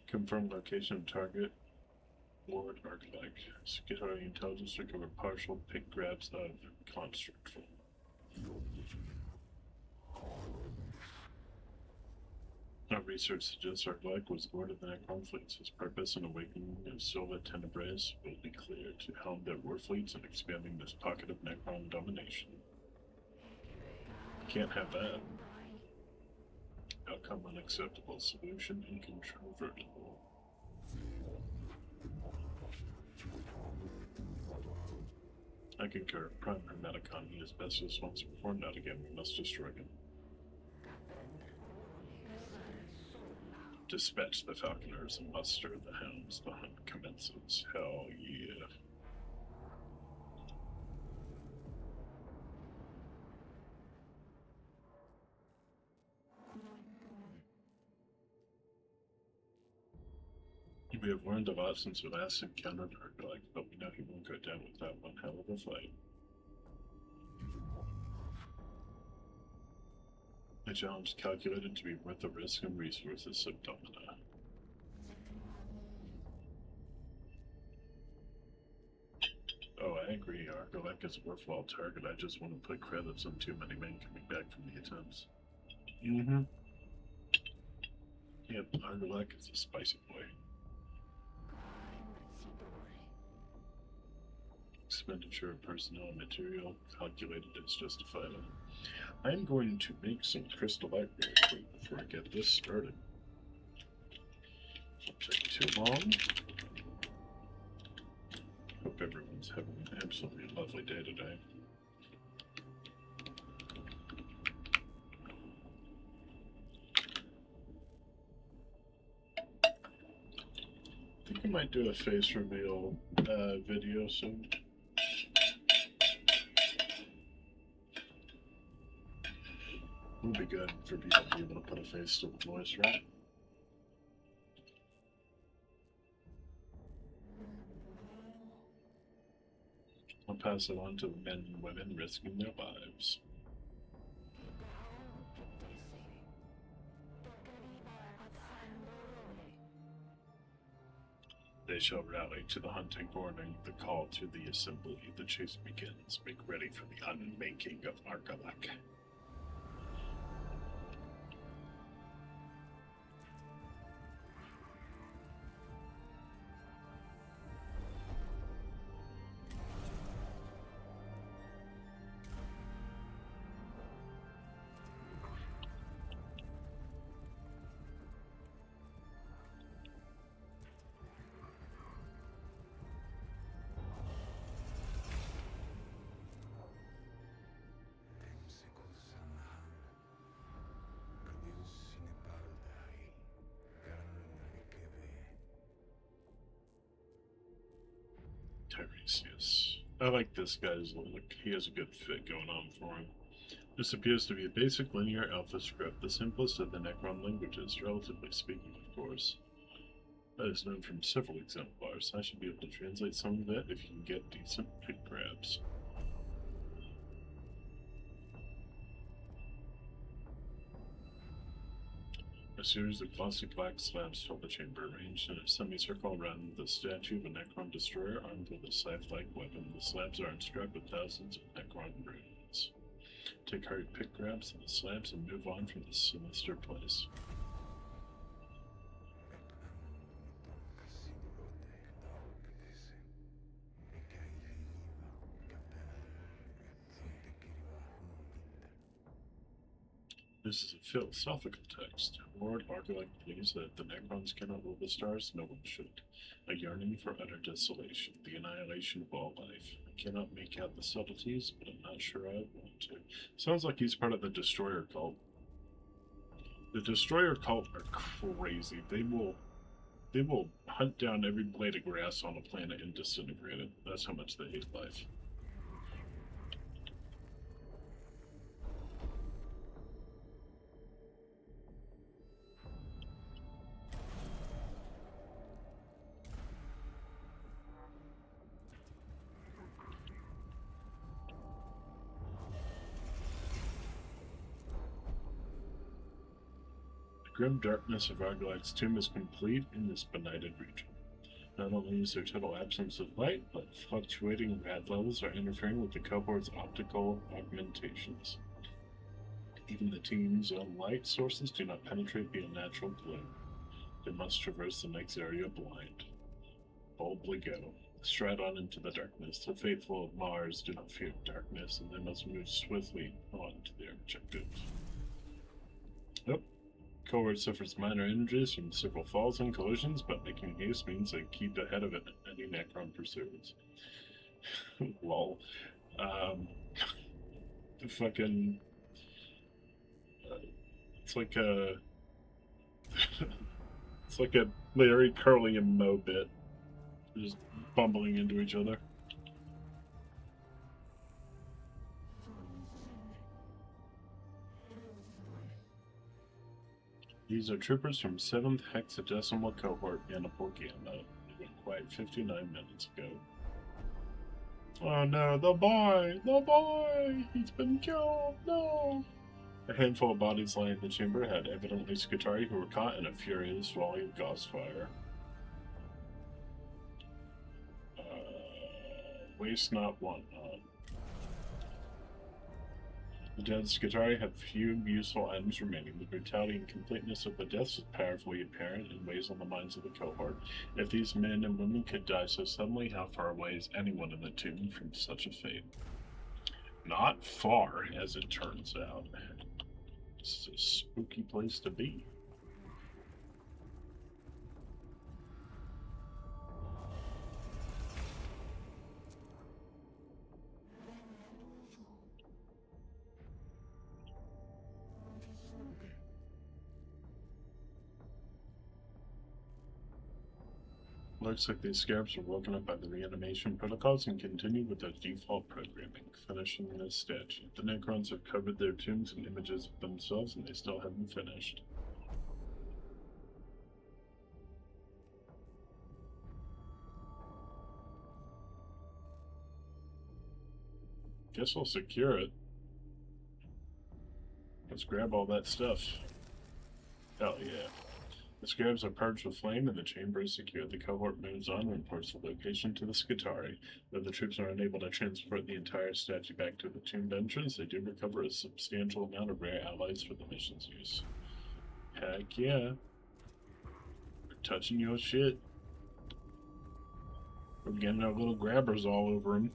Confirm location of target. Lord Argolek. Get our intelligence to recover partial pick grabs out of construct. Our research suggests Argolek was lord of the necron fleets. His purpose in awakening of Silva Tenebres will be clear to helm their war fleets and expanding this pocket of necron domination. Can't have that. Outcome unacceptable, solution incontrovertible. I concur. Prime Mechanicus, he is bestest once performed out again. We must destroy him. Dispatch the falconers and muster the hounds. The hunt commences. Hell yeah. We have learned a lot since we last encountered Argolek, but we know he won't go down without one hell of a fight. A challenge calculated to be worth the risk and resources of Domina. Oh, I agree. Argolek is a worthwhile target. I just want to put credits on too many men coming back from the attempts. Yep, Argolek is a spicy boy. Expenditure of personnel and material calculated as justifiable. I'm going to make some crystallite real quick before I get this started. Won't take too long. Hope everyone's having an absolutely lovely day today. I think I might do a face reveal video soon. It would be good for people to be able to put a face to the voice, right? I'll pass it on to the men and women risking their lives. They shall rally to the hunting morning, the call to the assembly. The chase begins. Make ready for the unmaking of Argolek. Tiresias. I like this guy's look. He has a good fit going on for him. This appears to be a basic linear alpha script, the simplest of the necron languages, relatively speaking, of course. That is known from several exemplars. I should be able to translate some of it if you can get decent pick grabs. A series of glossy black slabs fill the chamber, arranged in a semicircle around the statue of a necron destroyer armed with a scythe-like weapon. The slabs are inscribed with thousands of necron runes. Take hurry pick grabs of the slabs and move on from this sinister place. This is a philosophical text. Lord Argolek believes that if the necrons cannot rule the stars, no one should. A yearning for utter desolation, the annihilation of all life. I cannot make out the subtleties, but I'm not sure I want to. Sounds like he's part of the Destroyer cult. The Destroyer cult are crazy. They will hunt down every blade of grass on the planet and disintegrate it. That's how much they hate life. The grim darkness of Argolek's tomb is complete in this benighted region. Not only is there total absence of light, but fluctuating rad levels are interfering with the cohort's optical augmentations. Even the team's own light sources do not penetrate beyond natural gloom. They must traverse the next area blind. Boldly go. Stride on into the darkness. The faithful of Mars do not fear darkness, and they must move swiftly on to their objective. Yep. Cohort suffers minor injuries from several falls and collisions, but making haste means they keep ahead of it. Any necron pursuers. Lol. Fucking. It's like a. It's like a Larry, Curly, and Moe bit. Just bumbling into each other. These are troopers from 7th Hexadecimal Cohort Anapolgiana. They went quiet 59 minutes ago. Oh no, the boy! The boy! He's been killed! No! A handful of bodies lying in the chamber had evidently Skitari who were caught in a furious volley of gauss fire. Waste not, want not. The dead Skitari have few useful items remaining. The brutality and completeness of the deaths is powerfully apparent and weighs on the minds of the cohort. If these men and women could die so suddenly, how far away is anyone in the tomb from such a fate? Not far, as it turns out. This is a spooky place to be. Looks like these scarabs were woken up by the reanimation protocols and continue with their default programming, finishing this statue. The necrons have covered their tombs in images of themselves, and they still haven't finished. Guess I'll secure it. Let's grab all that stuff. Hell yeah. The scarabs are purged with flame and the chamber is secure. The cohort moves on and reports the location to the Skitari. Though the troops are unable to transport the entire statue back to the tomb entrance, they do recover a substantial amount of rare alloys for the mission's use. Heck yeah. We're touching your shit. We're getting our little grabbers all over them.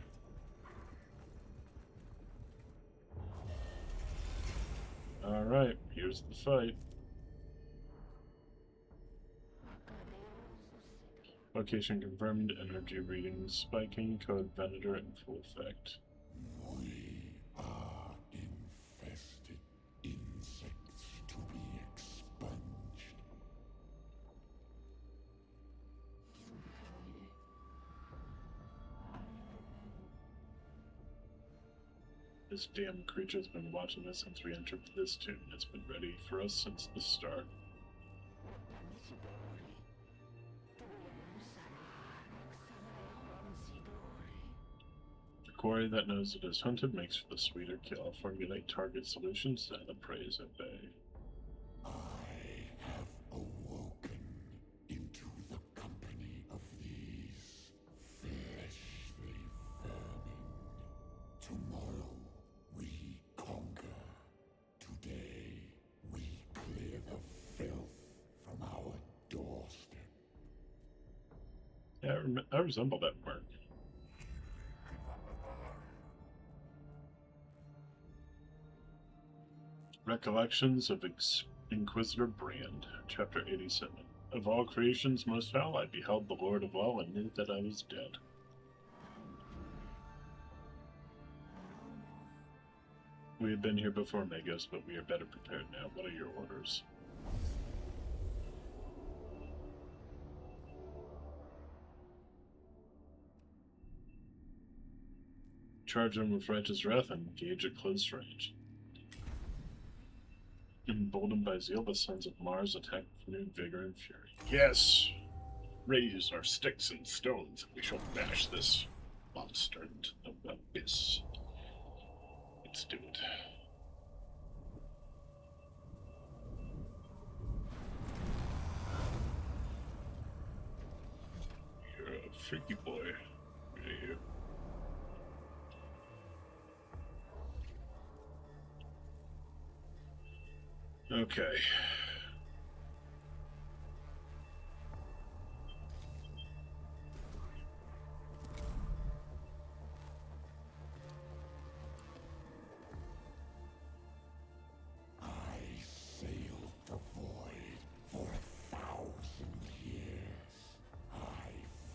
Alright, here's the fight. Location confirmed, energy readings spiking, code Venator in full effect. We are infested insects to be expunged. This damn creature's been watching us since we entered this tomb. It's been ready for us since the start. The quarry that knows it is hunted makes for the sweeter kill. Formulate target solutions and the prey is at bay. I have awoken into the company of these fleshly vermin. Tomorrow we conquer. Today we clear the filth from our doorstep. Yeah, I resemble that mark. Recollections of Inquisitor Brand, Chapter 87. Of all creations most foul, I beheld the Lord of all and knew that I was dead. We have been here before, Magos, but we are better prepared now. What are your orders? Charge them with righteous wrath and engage at close range. Emboldened by zeal, the sons of Mars attack with renewed vigor and fury. Yes! Raise our sticks and stones, and we shall bash this monster into the abyss. Let's do it. You're a freaky boy. Get out of here. Okay. I sailed the void for 1,000 years. I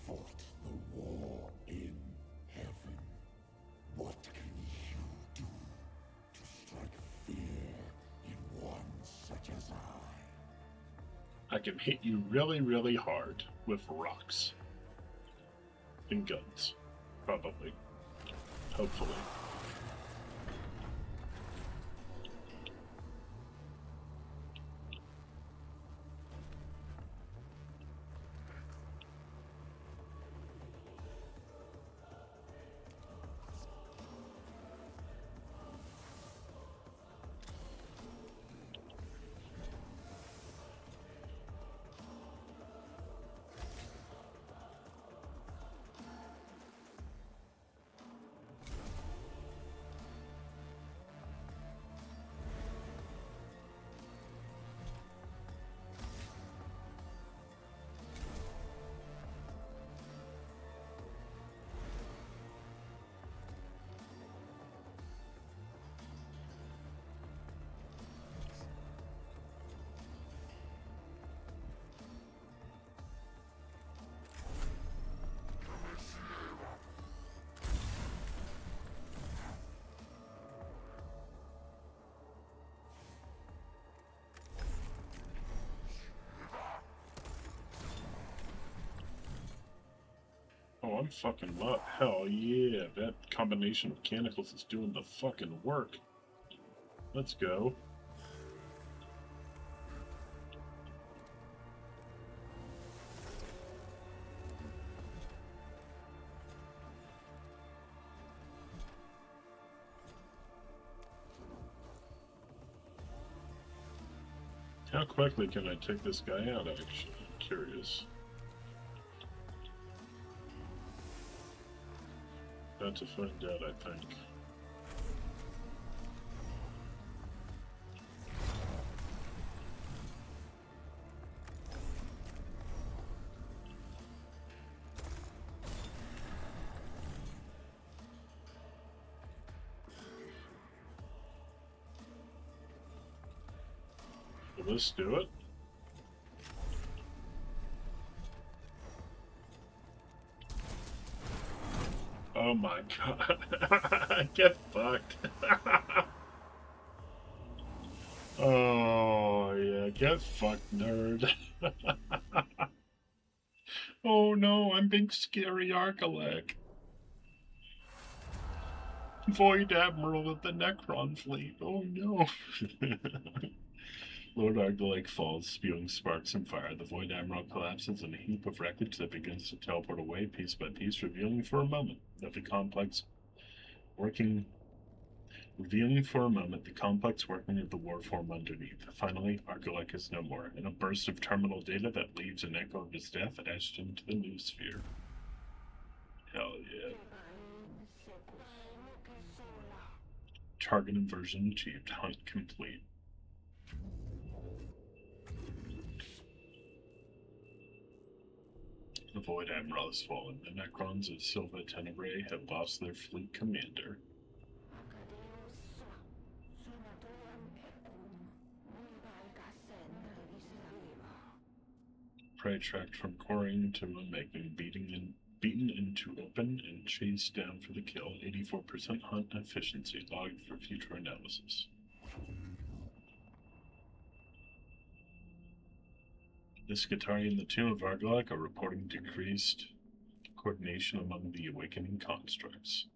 fought the war in heaven. What can you do to strike fear in one such as I? I can hit you really, really hard with rocks. And guns. Probably. Hopefully. Oh, I'm fucking up. Hell yeah, that combination of mechanicals is doing the fucking work. Let's go. How quickly can I take this guy out, actually? I'm curious. About to find out, I think. Will this do it? Oh my god. Get fucked. Oh yeah, get fucked, nerd. Oh no, I'm big scary Argolek. Void Admiral of the Necron fleet. Oh no. Lord Argolek falls, spewing sparks and fire. The Void Admiral collapses in a heap of wreckage that begins to teleport away piece by piece, revealing for a moment the complex working of the warform underneath. Finally, Argolek is no more. In a burst of terminal data that leaves an echo of his death etched into the new sphere. Hell yeah. Target inversion achieved. Hunt complete. The Void Admiral has fallen. The Necrons of Silva Tenebrae have lost their fleet commander. Prey tracked from quarrying to unmaking, beaten into open and chased down for the kill. 84% hunt efficiency logged for future analysis. The Skitari and the Tomb of Argolek are reporting decreased coordination among the awakening constructs.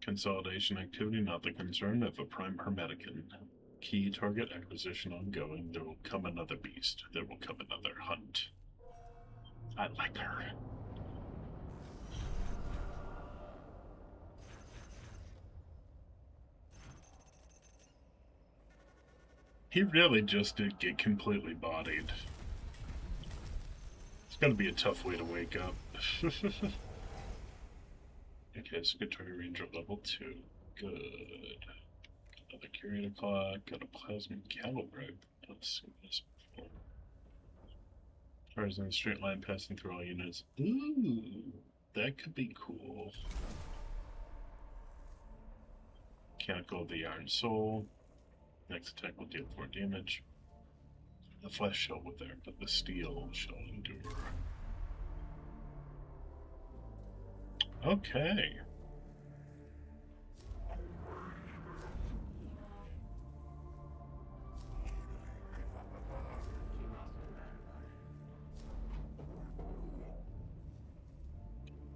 Consolidation activity not the concern of a prime hermetican. Key target acquisition ongoing. There will come another beast. There will come another hunt. I like her. He really just did get completely bodied. It's gonna be a tough way to wake up. Okay, Secretary Ranger level 2. Good. Another Curator Clock, got a Plasma Calibre. Let's see this before. Horizon straight line passing through all units. Ooh, that could be cool. Mechanical of the Iron Soul. Next attack will deal 4 damage. The flesh shall wither, but the steel shall endure. Okay.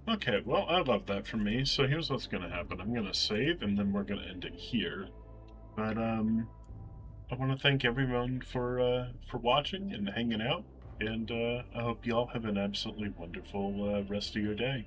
Okay, well, I love that for me. So here's what's going to happen. I'm going to save, and then we're going to end it here. But, I want to thank everyone for watching and hanging out. And I hope you all have an absolutely wonderful rest of your day.